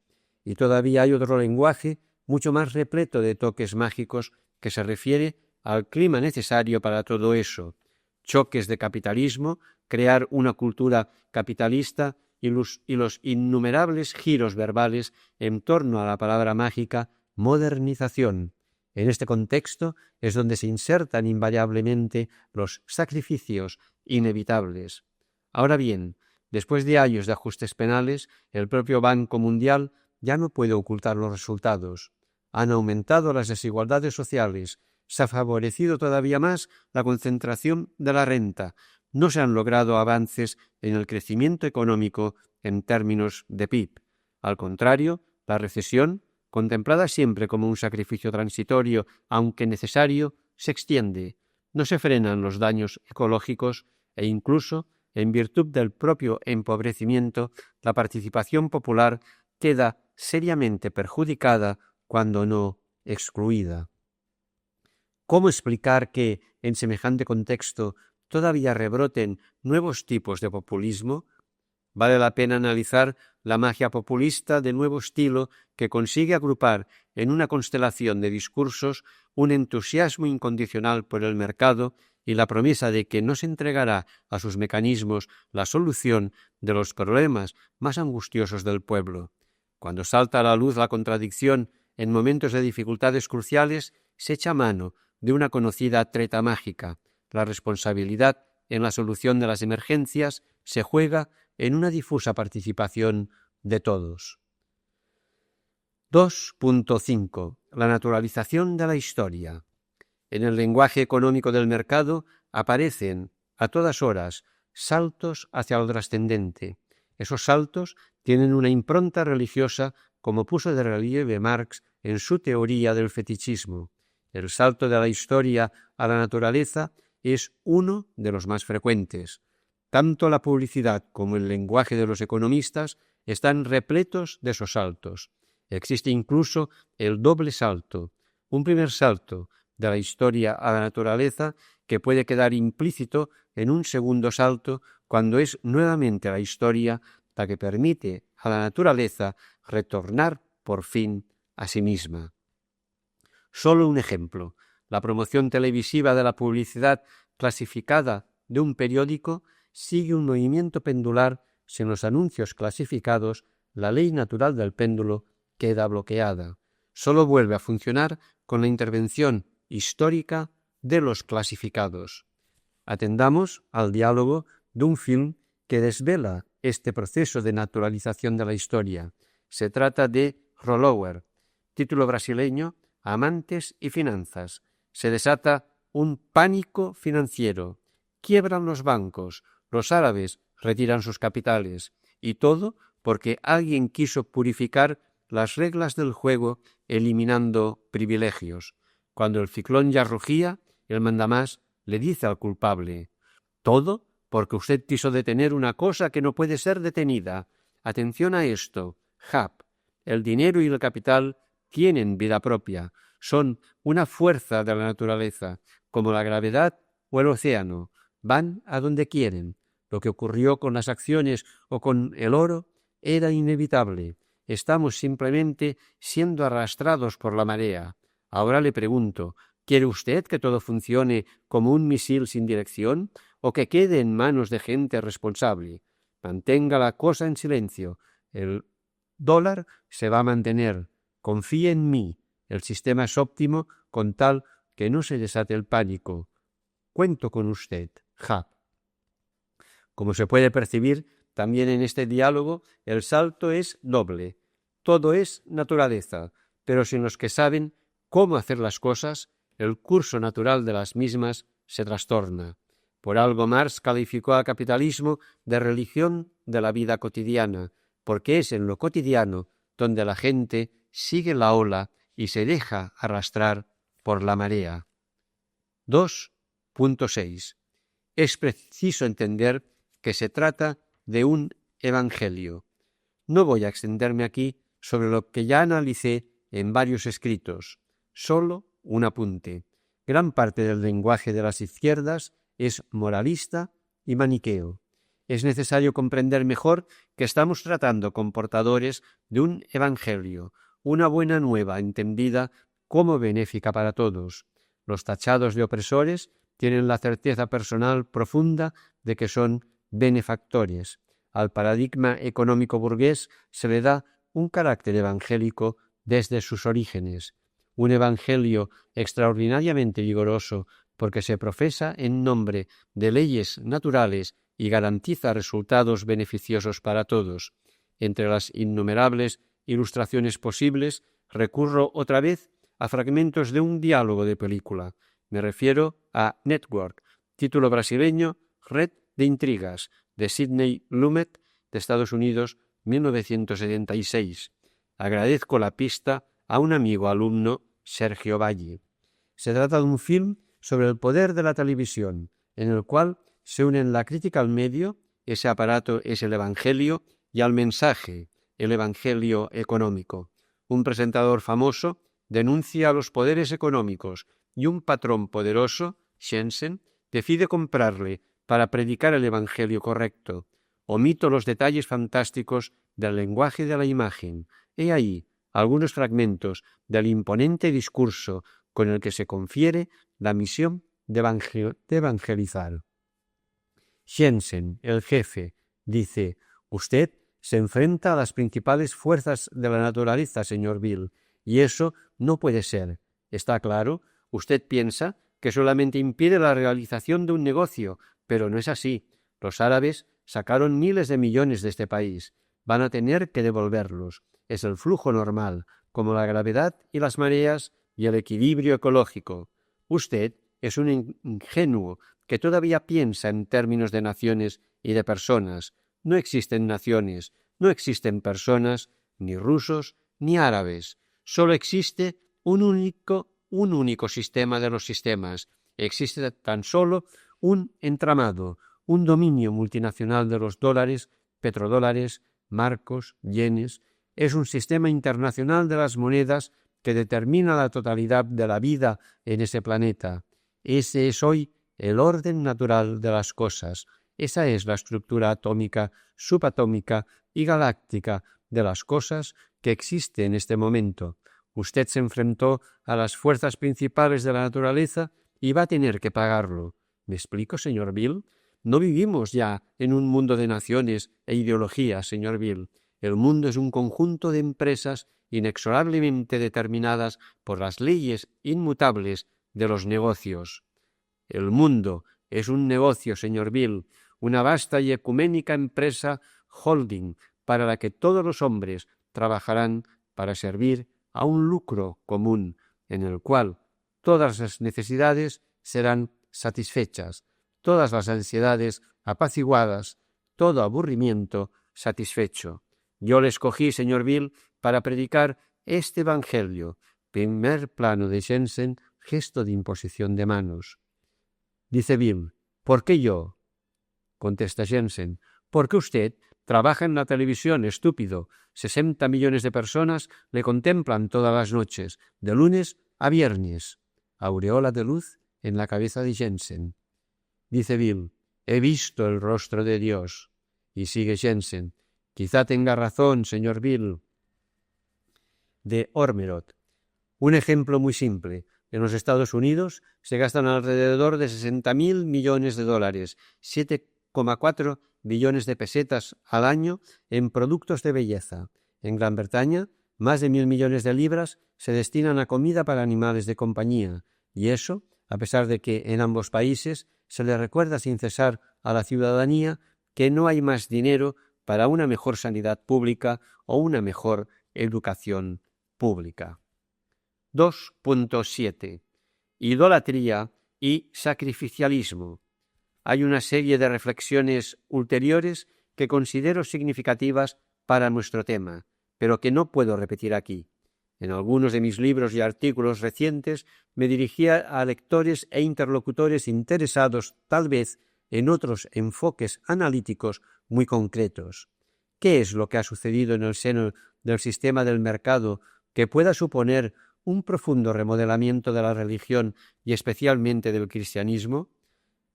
S1: Y todavía hay otro lenguaje mucho más repleto de toques mágicos que se refiere al clima necesario para todo eso, choques de capitalismo, crear una cultura capitalista y los innumerables giros verbales en torno a la palabra mágica modernización. En este contexto es donde se insertan invariablemente los sacrificios inevitables. Ahora bien, después de años de ajustes penales, el propio Banco Mundial ya no puede ocultar los resultados. Han aumentado las desigualdades sociales, se ha favorecido todavía más la concentración de la renta, no se han logrado avances en el crecimiento económico en términos de PIB. Al contrario, la recesión, contemplada siempre como un sacrificio transitorio, aunque necesario, se extiende. No se frenan los daños ecológicos e incluso, en virtud del propio empobrecimiento, la participación popular queda seriamente perjudicada, cuando no excluida. ¿Cómo explicar que, en semejante contexto, todavía rebroten nuevos tipos de populismo? Vale la pena analizar la magia populista de nuevo estilo que consigue agrupar en una constelación de discursos un entusiasmo incondicional por el mercado y la promesa de que no se entregará a sus mecanismos la solución de los problemas más angustiosos del pueblo. Cuando salta a la luz la contradicción en momentos de dificultades cruciales, se echa mano de una conocida treta mágica. La responsabilidad en la solución de las emergencias se juega en una difusa participación de todos. 2.5. La naturalización de la historia. En el lenguaje económico del mercado aparecen, a todas horas, saltos hacia lo trascendente. Esos saltos tienen una impronta religiosa, como puso de relieve Marx en su teoría del fetichismo. El salto de la historia a la naturaleza es uno de los más frecuentes. Tanto la publicidad como el lenguaje de los economistas están repletos de esos saltos. Existe incluso el doble salto, un primer salto de la historia a la naturaleza que puede quedar implícito en un segundo salto cuando es nuevamente la historia la que permite a la naturaleza retornar por fin a sí misma. Solo un ejemplo: la promoción televisiva de la publicidad clasificada de un periódico sigue un movimiento pendular. Si en los anuncios clasificados la ley natural del péndulo queda bloqueada. Solo vuelve a funcionar con la intervención histórica de los clasificados. Atendamos al diálogo de un film que desvela este proceso de naturalización de la historia. Se trata de Rollover, título brasileño: Amantes y finanzas. Se desata un pánico financiero. Quiebran los bancos, los árabes retiran sus capitales, y todo porque alguien quiso purificar las reglas del juego eliminando privilegios. Cuando el ciclón ya rugía, el mandamás le dice al culpable: todo porque usted quiso detener una cosa que no puede ser detenida. Atención a esto, Hap. El dinero y el capital tienen vida propia, son una fuerza de la naturaleza, como la gravedad o el océano, van a donde quieren. Lo que ocurrió con las acciones o con el oro era inevitable. Estamos simplemente siendo arrastrados por la marea. Ahora le pregunto, ¿quiere usted que todo funcione como un misil sin dirección o que quede en manos de gente responsable? Mantenga la cosa en silencio. El dólar se va a mantener. Confíe en mí. El sistema es óptimo con tal que no se desate el pánico. Cuento con usted, Hap. Como se puede percibir, también en este diálogo el salto es doble. Todo es naturaleza, pero sin los que saben cómo hacer las cosas, el curso natural de las mismas se trastorna. Por algo Marx calificó al capitalismo de religión de la vida cotidiana, porque es en lo cotidiano donde la gente sigue la ola y se deja arrastrar por la marea. 2.6. Es preciso entender que se trata de un evangelio. No voy a extenderme aquí sobre lo que ya analicé en varios escritos, solo un apunte. Gran parte del lenguaje de las izquierdas es moralista y maniqueo. Es necesario comprender mejor que estamos tratando con portadores de un evangelio, una buena nueva entendida como benéfica para todos. Los tachados de opresores tienen la certeza personal profunda de que son benefactores. Al paradigma económico burgués se le da un carácter evangélico desde sus orígenes, un evangelio extraordinariamente vigoroso porque se profesa en nombre de leyes naturales y garantiza resultados beneficiosos para todos. Entre las innumerables ilustraciones posibles, recurro otra vez a fragmentos de un diálogo de película. Me refiero a Network, título brasileño Red de Intrigas, de Sidney Lumet, de Estados Unidos, 1976. Agradezco la pista a un amigo alumno, Sergio Valle. Se trata de un film sobre el poder de la televisión, en el cual se unen la crítica al medio, ese aparato es el evangelio, y al mensaje, el evangelio económico. Un presentador famoso denuncia a los poderes económicos y un patrón poderoso, Shenzhen, decide comprarle para predicar el evangelio correcto. Omito los detalles fantásticos del lenguaje de la imagen. He ahí algunos fragmentos del imponente discurso con el que se confiere la misión de evangelizar. Shenzhen, el jefe, dice: «Usted se enfrenta a las principales fuerzas de la naturaleza, señor Bill, y eso no puede ser. ¿Está claro? Usted piensa que solamente impide la realización de un negocio, pero no es así. Los árabes sacaron miles de millones de este país. Van a tener que devolverlos. Es el flujo normal, como la gravedad y las mareas y el equilibrio ecológico. Usted es un ingenuo que todavía piensa en términos de naciones y de personas. No existen naciones, no existen personas, ni rusos, ni árabes. Solo existe un único sistema de los sistemas. Existe tan solo un entramado, un dominio multinacional de los dólares, petrodólares, marcos, yenes. Es un sistema internacional de las monedas que determina la totalidad de la vida en ese planeta. Ese es hoy el orden natural de las cosas. Esa es la estructura atómica, subatómica y galáctica de las cosas que existe en este momento. Usted se enfrentó a las fuerzas principales de la naturaleza y va a tener que pagarlo. ¿Me explico, señor Bill? No vivimos ya en un mundo de naciones e ideologías, señor Bill. El mundo es un conjunto de empresas inexorablemente determinadas por las leyes inmutables de los negocios. El mundo es un negocio, señor Bill, una vasta y ecuménica empresa holding para la que todos los hombres trabajarán para servir a un lucro común en el cual todas las necesidades serán satisfechas, todas las ansiedades apaciguadas, todo aburrimiento satisfecho. Yo le escogí, señor Bill, para predicar este evangelio. Primer plano de Jensen, gesto de imposición de manos. Dice Bill, ¿por qué yo? Contesta Jensen, porque usted trabaja en la televisión, estúpido. 60 millones de personas le contemplan todas las noches, de lunes a viernes. Aureola de luz en la cabeza de Jensen. Dice Bill, he visto el rostro de Dios. Y sigue Jensen, quizá tenga razón, señor Bill. De Ormerod. Un ejemplo muy simple. En los Estados Unidos se gastan alrededor de 60.000 millones de dólares, 7,4 billones de pesetas al año en productos de belleza. En Gran Bretaña, más de 1.000 millones de libras se destinan a comida para animales de compañía, y eso, a pesar de que en ambos países se le recuerda sin cesar a la ciudadanía que no hay más dinero para una mejor sanidad pública o una mejor educación pública. 2.7. Idolatría y sacrificialismo. Hay una serie de reflexiones ulteriores que considero significativas para nuestro tema, pero que no puedo repetir aquí. En algunos de mis libros y artículos recientes me dirigía a lectores e interlocutores interesados, tal vez, en otros enfoques analíticos muy concretos. ¿Qué es lo que ha sucedido en el seno del sistema del mercado que pueda suponer un profundo remodelamiento de la religión y especialmente del cristianismo?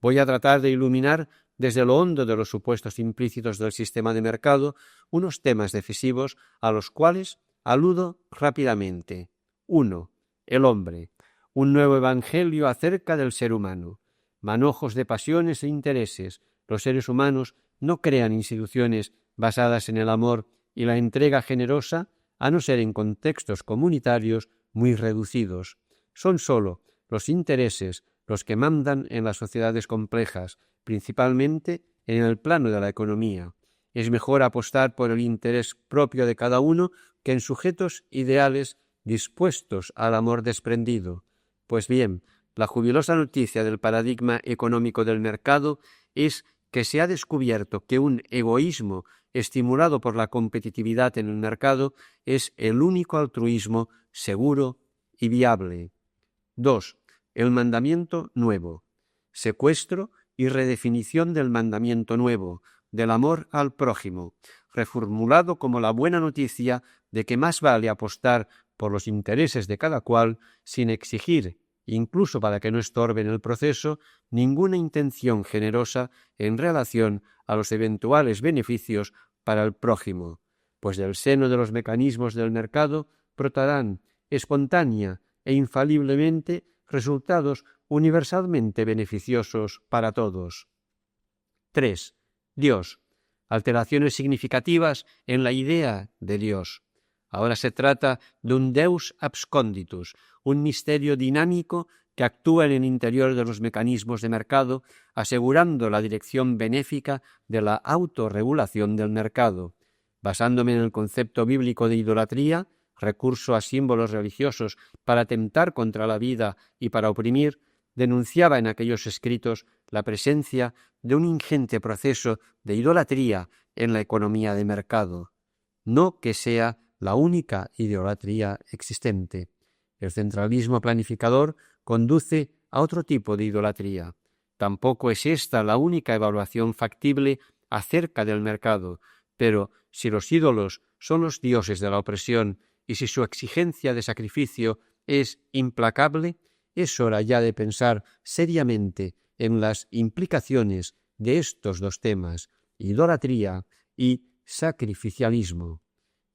S1: Voy a tratar de iluminar desde lo hondo de los supuestos implícitos del sistema de mercado unos temas decisivos a los cuales aludo rápidamente. 1. El hombre. Un nuevo evangelio acerca del ser humano. Manojos de pasiones e intereses. Los seres humanos no crean instituciones basadas en el amor y la entrega generosa, a no ser en contextos comunitarios muy reducidos. Son sólo los intereses los que mandan en las sociedades complejas, principalmente en el plano de la economía. Es mejor apostar por el interés propio de cada uno que en sujetos ideales dispuestos al amor desprendido. Pues bien, la jubilosa noticia del paradigma económico del mercado es que se ha descubierto que un egoísmo estimulado por la competitividad en el mercado es el único altruismo seguro y viable. 2. El mandamiento nuevo. Secuestro y redefinición del mandamiento nuevo, del amor al prójimo, reformulado como la buena noticia de que más vale apostar por los intereses de cada cual sin exigir, incluso para que no estorben el proceso, ninguna intención generosa en relación a los eventuales beneficios para el prójimo, pues del seno de los mecanismos del mercado brotarán espontánea e infaliblemente resultados universalmente beneficiosos para todos. 3. Dios. Alteraciones significativas en la idea de Dios. Ahora se trata de un Deus absconditus, un misterio dinámico que actúa en el interior de los mecanismos de mercado, asegurando la dirección benéfica de la autorregulación del mercado. Basándome en el concepto bíblico de idolatría, recurso a símbolos religiosos para atentar contra la vida y para oprimir, denunciaba en aquellos escritos la presencia de un ingente proceso de idolatría en la economía de mercado. No que sea la única idolatría existente. El centralismo planificador conduce a otro tipo de idolatría. Tampoco es esta la única evaluación factible acerca del mercado, pero si los ídolos son los dioses de la opresión y si su exigencia de sacrificio es implacable, es hora ya de pensar seriamente en las implicaciones de estos dos temas, idolatría y sacrificialismo.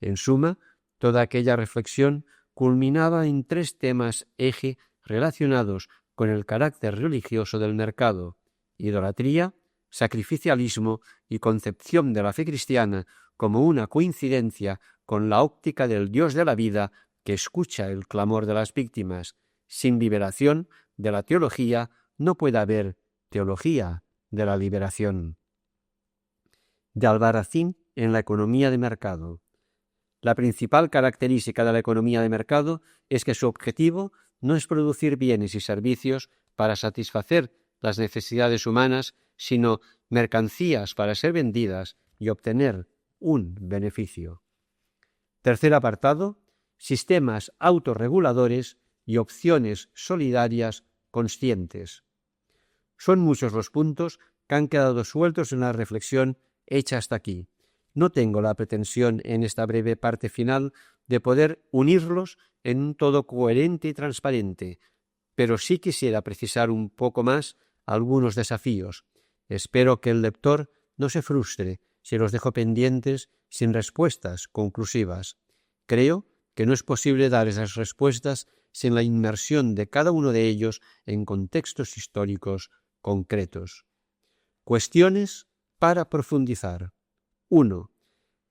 S1: En suma, toda aquella reflexión culminaba en tres temas eje relacionados con el carácter religioso del mercado: idolatría, sacrificialismo y concepción de la fe cristiana como una coincidencia con la óptica del Dios de la vida que escucha el clamor de las víctimas. Sin liberación de la teología no puede haber teología de la liberación. De Albarracín en la economía de mercado. La principal característica de la economía de mercado es que su objetivo no es producir bienes y servicios para satisfacer las necesidades humanas, sino mercancías para ser vendidas y obtener un beneficio. Tercer apartado: sistemas autorreguladores y opciones solidarias conscientes. Son muchos los puntos que han quedado sueltos en la reflexión hecha hasta aquí. No tengo la pretensión en esta breve parte final de poder unirlos en un todo coherente y transparente, pero sí quisiera precisar un poco más algunos desafíos. Espero que el lector no se frustre si los dejo pendientes sin respuestas conclusivas. Creo que no es posible dar esas respuestas sin la inmersión de cada uno de ellos en contextos históricos concretos. Cuestiones para profundizar. 1.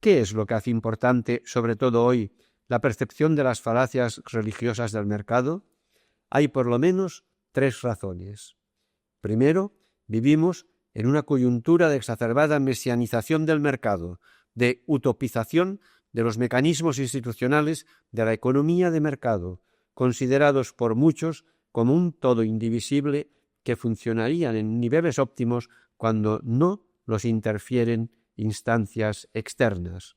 S1: ¿Qué es lo que hace importante, sobre todo hoy, la percepción de las falacias religiosas del mercado? Hay por lo menos tres razones. Primero, vivimos en una coyuntura de exacerbada mesianización del mercado, de utopización de los mecanismos institucionales de la economía de mercado, considerados por muchos como un todo indivisible que funcionarían en niveles óptimos cuando no los interfieren instancias externas.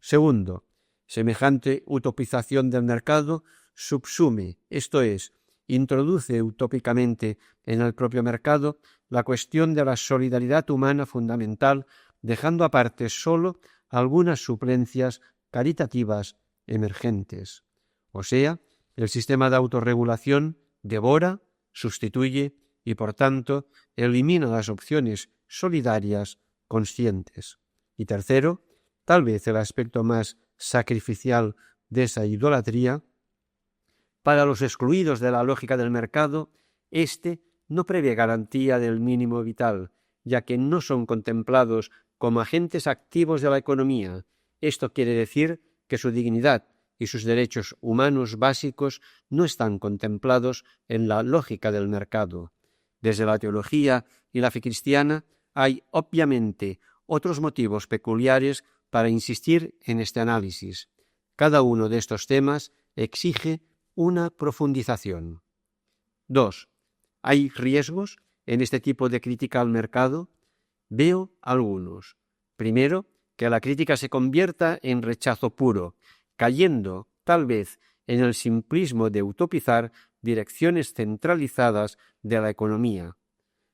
S1: Segundo, semejante utopización del mercado subsume, esto es, introduce utópicamente en el propio mercado la cuestión de la solidaridad humana fundamental, dejando aparte sólo algunas suplencias caritativas emergentes. O sea, el sistema de autorregulación devora, sustituye y, por tanto, elimina las opciones solidarias conscientes. Y tercero, tal vez el aspecto más sacrificial de esa idolatría, para los excluidos de la lógica del mercado, éste no prevé garantía del mínimo vital, ya que no son contemplados como agentes activos de la economía. Esto quiere decir que su dignidad y sus derechos humanos básicos no están contemplados en la lógica del mercado. Desde la teología y la fe cristiana hay, obviamente, otros motivos peculiares para insistir en este análisis. Cada uno de estos temas exige una profundización. 2. ¿Hay riesgos en este tipo de crítica al mercado? Veo algunos. Primero, que la crítica se convierta en rechazo puro, cayendo, tal vez, en el simplismo de utopizar direcciones centralizadas de la economía.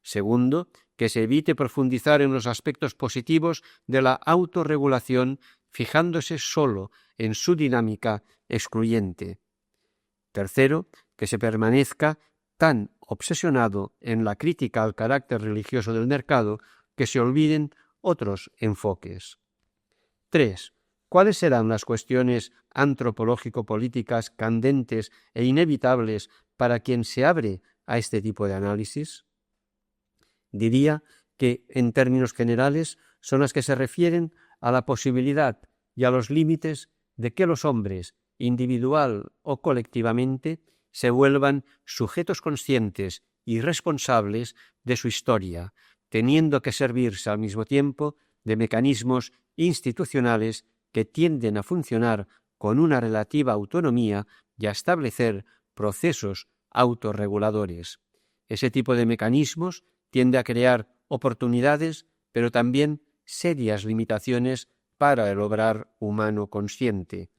S1: Segundo, que se evite profundizar en los aspectos positivos de la autorregulación, fijándose solo en su dinámica excluyente. Tercero, que se permanezca tan obsesionado en la crítica al carácter religioso del mercado que se olviden otros enfoques. 3. ¿Cuáles serán las cuestiones antropológico-políticas candentes e inevitables para quien se abre a este tipo de análisis? Diría que, en términos generales, son las que se refieren a la posibilidad y a los límites de que los hombres, individual o colectivamente, se vuelvan sujetos conscientes y responsables de su historia, teniendo que servirse al mismo tiempo de mecanismos institucionales que tienden a funcionar con una relativa autonomía y a establecer procesos autorreguladores. Ese tipo de mecanismos tiende a crear oportunidades, pero también serias limitaciones para el obrar humano consciente.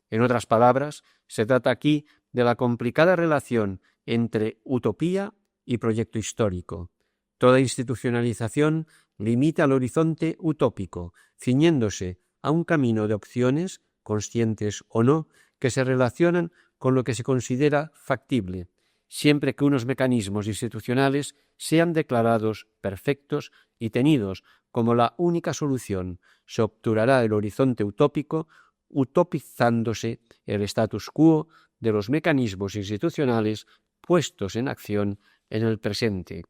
S1: En otras palabras, se trata aquí de la complicada relación entre utopía y proyecto histórico. Toda institucionalización limita el horizonte utópico, ciñéndose a un camino de opciones, conscientes o no, que se relacionan con lo que se considera factible. siempre que unos mecanismos institucionales sean declarados perfectos y tenidos como la única solución, se obturará el horizonte utópico, utopizándose el status quo de los mecanismos institucionales puestos en acción en el presente.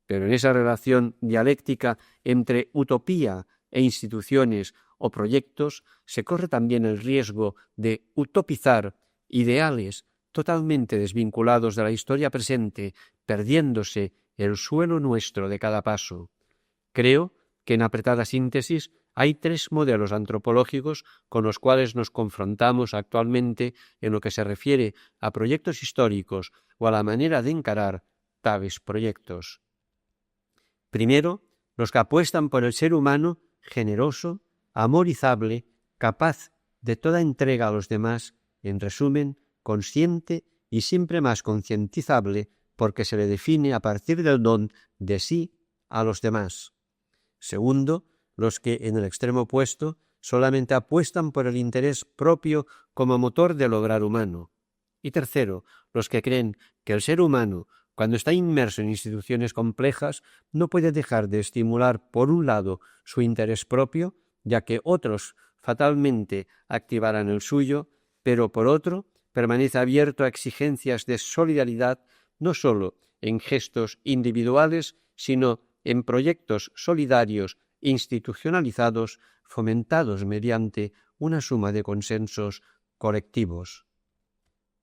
S1: Pero en esa relación dialéctica entre utopía e instituciones o proyectos se corre también el riesgo de utopizar ideales totalmente desvinculados de la historia presente, perdiéndose el suelo nuestro de cada paso. Creo que en apretada síntesis hay tres modelos antropológicos con los cuales nos confrontamos actualmente en lo que se refiere a proyectos históricos o a la manera de encarar tales proyectos. Primero, los que apuestan por el ser humano generoso, amorizable, capaz de toda entrega a los demás, en resumen, consciente y siempre más concientizable porque se le define a partir del don de sí a los demás. Segundo, los que, en el extremo opuesto, solamente apuestan por el interés propio como motor del obrar humano. Y tercero, los que creen que el ser humano, cuando está inmerso en instituciones complejas, no puede dejar de estimular, por un lado, su interés propio, ya que otros fatalmente activarán el suyo, pero por otro, permanece abierto a exigencias de solidaridad, no sólo en gestos individuales, sino en proyectos solidarios institucionalizados, fomentados mediante una suma de consensos colectivos.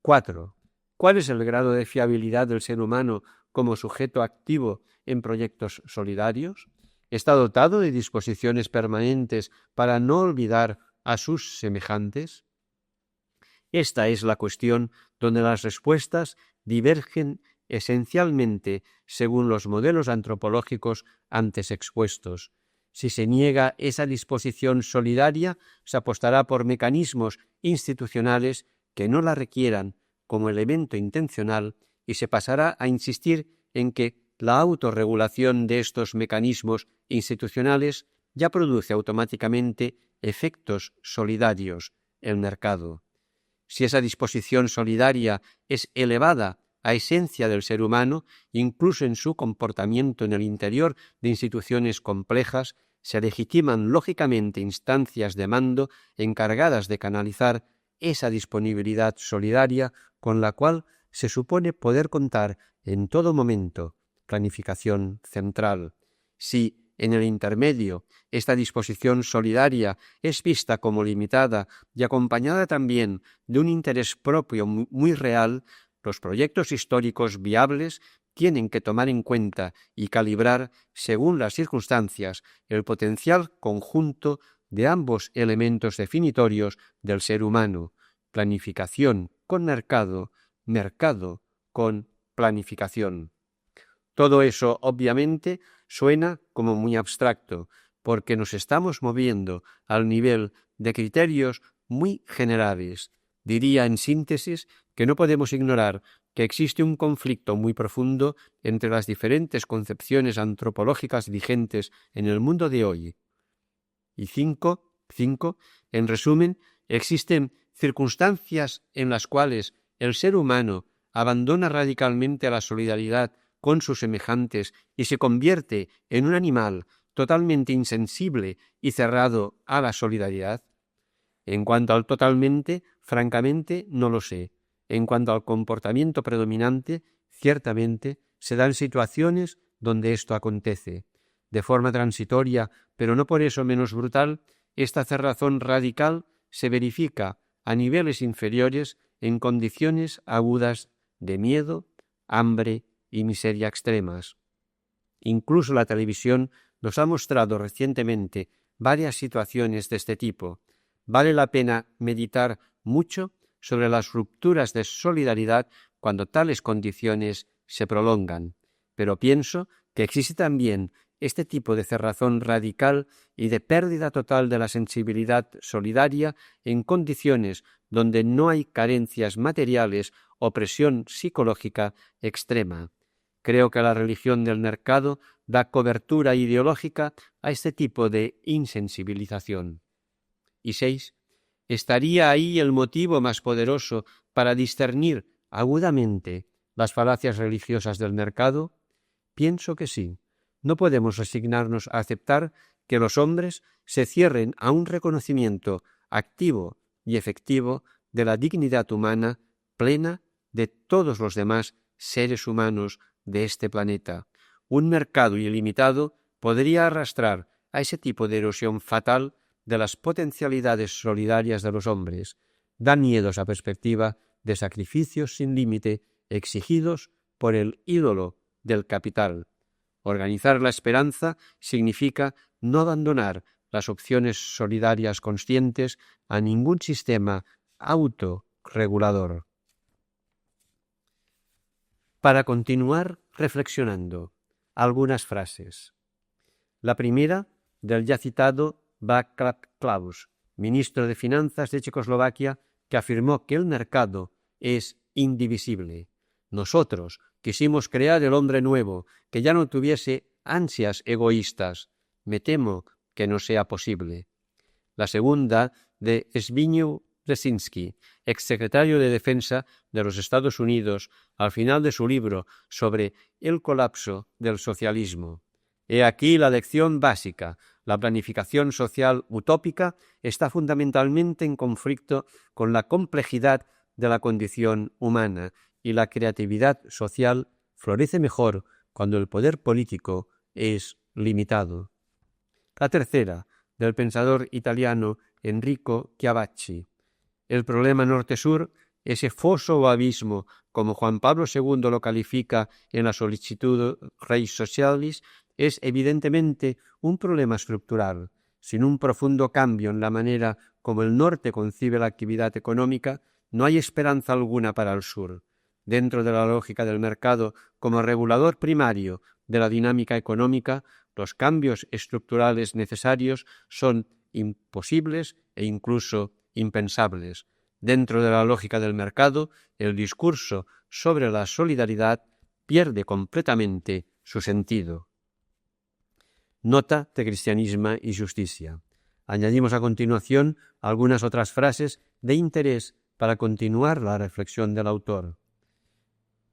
S1: 4. ¿Cuál es el grado de fiabilidad del ser humano como sujeto activo en proyectos solidarios? ¿Está dotado de disposiciones permanentes para no olvidar a sus semejantes? Esta es la cuestión donde las respuestas divergen esencialmente según los modelos antropológicos antes expuestos. Si se niega esa disposición solidaria, se apostará por mecanismos institucionales que no la requieran como elemento intencional y se pasará a insistir en que la autorregulación de estos mecanismos institucionales ya produce automáticamente efectos solidarios, el mercado. Si esa disposición solidaria es elevada a esencia del ser humano, incluso en su comportamiento en el interior de instituciones complejas, se legitiman lógicamente instancias de mando encargadas de canalizar esa disponibilidad solidaria con la cual se supone poder contar en todo momento. Planificación central. Si en el intermedio esta disposición solidaria es vista como limitada y acompañada también de un interés propio muy real, los proyectos históricos viables tienen que tomar en cuenta y calibrar, según las circunstancias, el potencial conjunto de ambos elementos definitorios del ser humano: planificación con mercado, mercado con planificación. Todo eso, obviamente, suena como muy abstracto, porque nos estamos moviendo al nivel de criterios muy generales. Diría, en síntesis, que no podemos ignorar que existe un conflicto muy profundo entre las diferentes concepciones antropológicas vigentes en el mundo de hoy. Y cinco, en resumen, existen circunstancias en las cuales el ser humano abandona radicalmente la solidaridad con sus semejantes y se convierte en un animal totalmente insensible y cerrado a la solidaridad. En cuanto al totalmente, francamente, no lo sé. En cuanto al comportamiento predominante, ciertamente se dan situaciones donde esto acontece. De forma transitoria, pero no por eso menos brutal, esta cerrazón radical se verifica a niveles inferiores en condiciones agudas de miedo, hambre y miseria extremas. Incluso la televisión nos ha mostrado recientemente varias situaciones de este tipo. Vale la pena meditar mucho sobre las rupturas de solidaridad cuando tales condiciones se prolongan. Pero pienso que existe también este tipo de cerrazón radical y de pérdida total de la sensibilidad solidaria en condiciones donde no hay carencias materiales o presión psicológica extrema. Creo que la religión del mercado da cobertura ideológica a este tipo de insensibilización. Y 6. ¿Estaría ahí el motivo más poderoso para discernir agudamente las falacias religiosas del mercado? Pienso que sí. No podemos resignarnos a aceptar que los hombres se cierren a un reconocimiento activo y efectivo de la dignidad humana plena de todos los demás seres humanos de este planeta. Un mercado ilimitado podría arrastrar a ese tipo de erosión fatal de las potencialidades solidarias de los hombres. Da miedo esa perspectiva de sacrificios sin límite exigidos por el ídolo del capital. Organizar la esperanza significa no abandonar las opciones solidarias conscientes a ningún sistema autorregulador. Para continuar reflexionando, algunas frases. La primera, del ya citado Václav Klaus, ministro de Finanzas de Checoslovaquia, que afirmó que el mercado es indivisible. Nosotros quisimos crear el hombre nuevo, que ya no tuviese ansias egoístas. Me temo que no sea posible. La segunda, de Zbigniew Brzezinski, exsecretario de Defensa de los Estados Unidos, al final de su libro sobre el colapso del socialismo. He aquí la lección básica. La planificación social utópica está fundamentalmente en conflicto con la complejidad de la condición humana, y la creatividad social florece mejor cuando el poder político es limitado. La tercera, del pensador italiano Enrico Chiavacci. El problema norte-sur, ese foso o abismo, como Juan Pablo II lo califica en la Solicitud Reis Socialis, es evidentemente un problema estructural. Sin un profundo cambio en la manera como el norte concibe la actividad económica, no hay esperanza alguna para el sur. Dentro de la lógica del mercado como regulador primario de la dinámica económica, los cambios estructurales necesarios son imposibles e incluso impensables. Dentro de la lógica del mercado, el discurso sobre la solidaridad pierde completamente su sentido. Nota de Cristianisme y Justicia. Añadimos a continuación algunas otras frases de interés para continuar la reflexión del autor.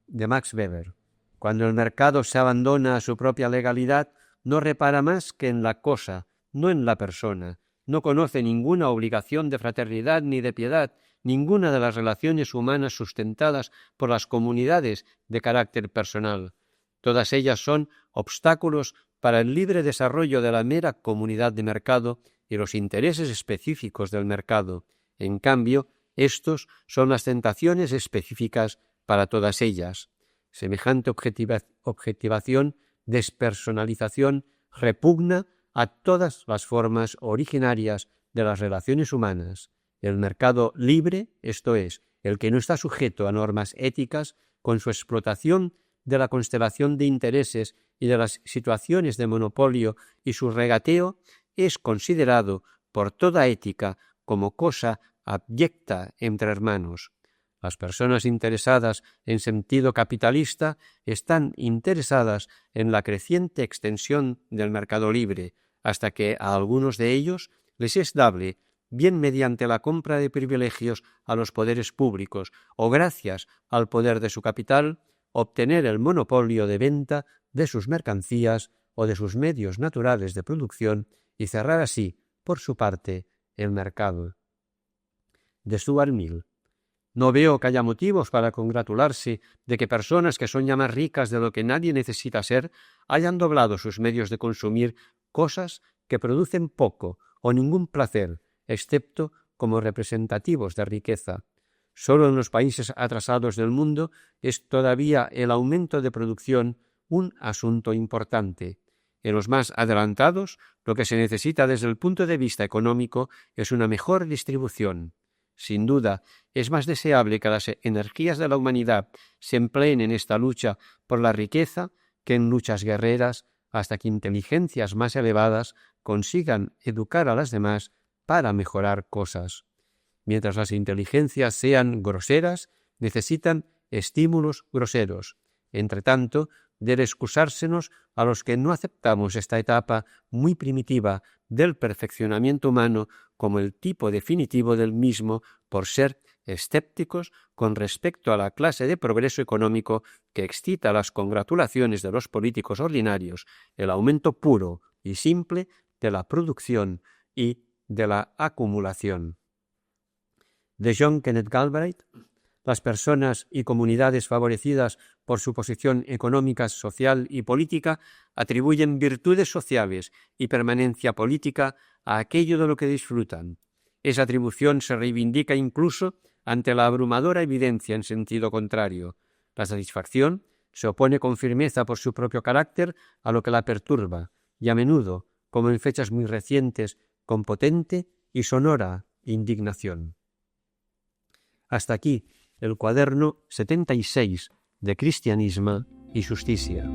S1: De Max Weber. Cuando el mercado se abandona a su propia legalidad, no repara más que en la cosa, no en la persona. No conoce ninguna obligación de fraternidad ni de piedad, ninguna de las relaciones humanas sustentadas por las comunidades de carácter personal. Todas ellas son obstáculos para el libre desarrollo de la mera comunidad de mercado y los intereses específicos del mercado. En cambio, estos son las tentaciones específicas para todas ellas. Semejante objetivación, despersonalización, repugna a todas las formas originarias de las relaciones humanas. El mercado libre, esto es, el que no está sujeto a normas éticas, con su explotación de la constelación de intereses y de las situaciones de monopolio y su regateo, es considerado por toda ética como cosa abyecta entre hermanos. Las personas interesadas en sentido capitalista están interesadas en la creciente extensión del mercado libre, hasta que a algunos de ellos les es dable, bien mediante la compra de privilegios a los poderes públicos o gracias al poder de su capital, obtener el monopolio de venta de sus mercancías o de sus medios naturales de producción y cerrar así, por su parte, el mercado. De Stuart Mill. No veo que haya motivos para congratularse de que personas que son ya más ricas de lo que nadie necesita ser hayan doblado sus medios de consumir cosas que producen poco o ningún placer, excepto como representativos de riqueza. Solo en los países atrasados del mundo es todavía el aumento de producción un asunto importante. En los más adelantados, lo que se necesita desde el punto de vista económico es una mejor distribución. Sin duda, es más deseable que las energías de la humanidad se empleen en esta lucha por la riqueza que en luchas guerreras, hasta que inteligencias más elevadas consigan educar a las demás para mejorar cosas. Mientras las inteligencias sean groseras, necesitan estímulos groseros. Entretanto, debe excusársenos a los que no aceptamos esta etapa muy primitiva del perfeccionamiento humano como el tipo definitivo del mismo por ser escépticos con respecto a la clase de progreso económico que excita las congratulaciones de los políticos ordinarios, el aumento puro y simple de la producción y de la acumulación. De John Kenneth Galbraith, las personas y comunidades favorecidas por su posición económica, social y política atribuyen virtudes sociales y permanencia política a aquello de lo que disfrutan. Esa atribución se reivindica incluso ante la abrumadora evidencia en sentido contrario. La satisfacción se opone con firmeza por su propio carácter a lo que la perturba, y a menudo, como en fechas muy recientes, con potente y sonora indignación. Hasta aquí el cuaderno 76 de Cristianisme y Justicia.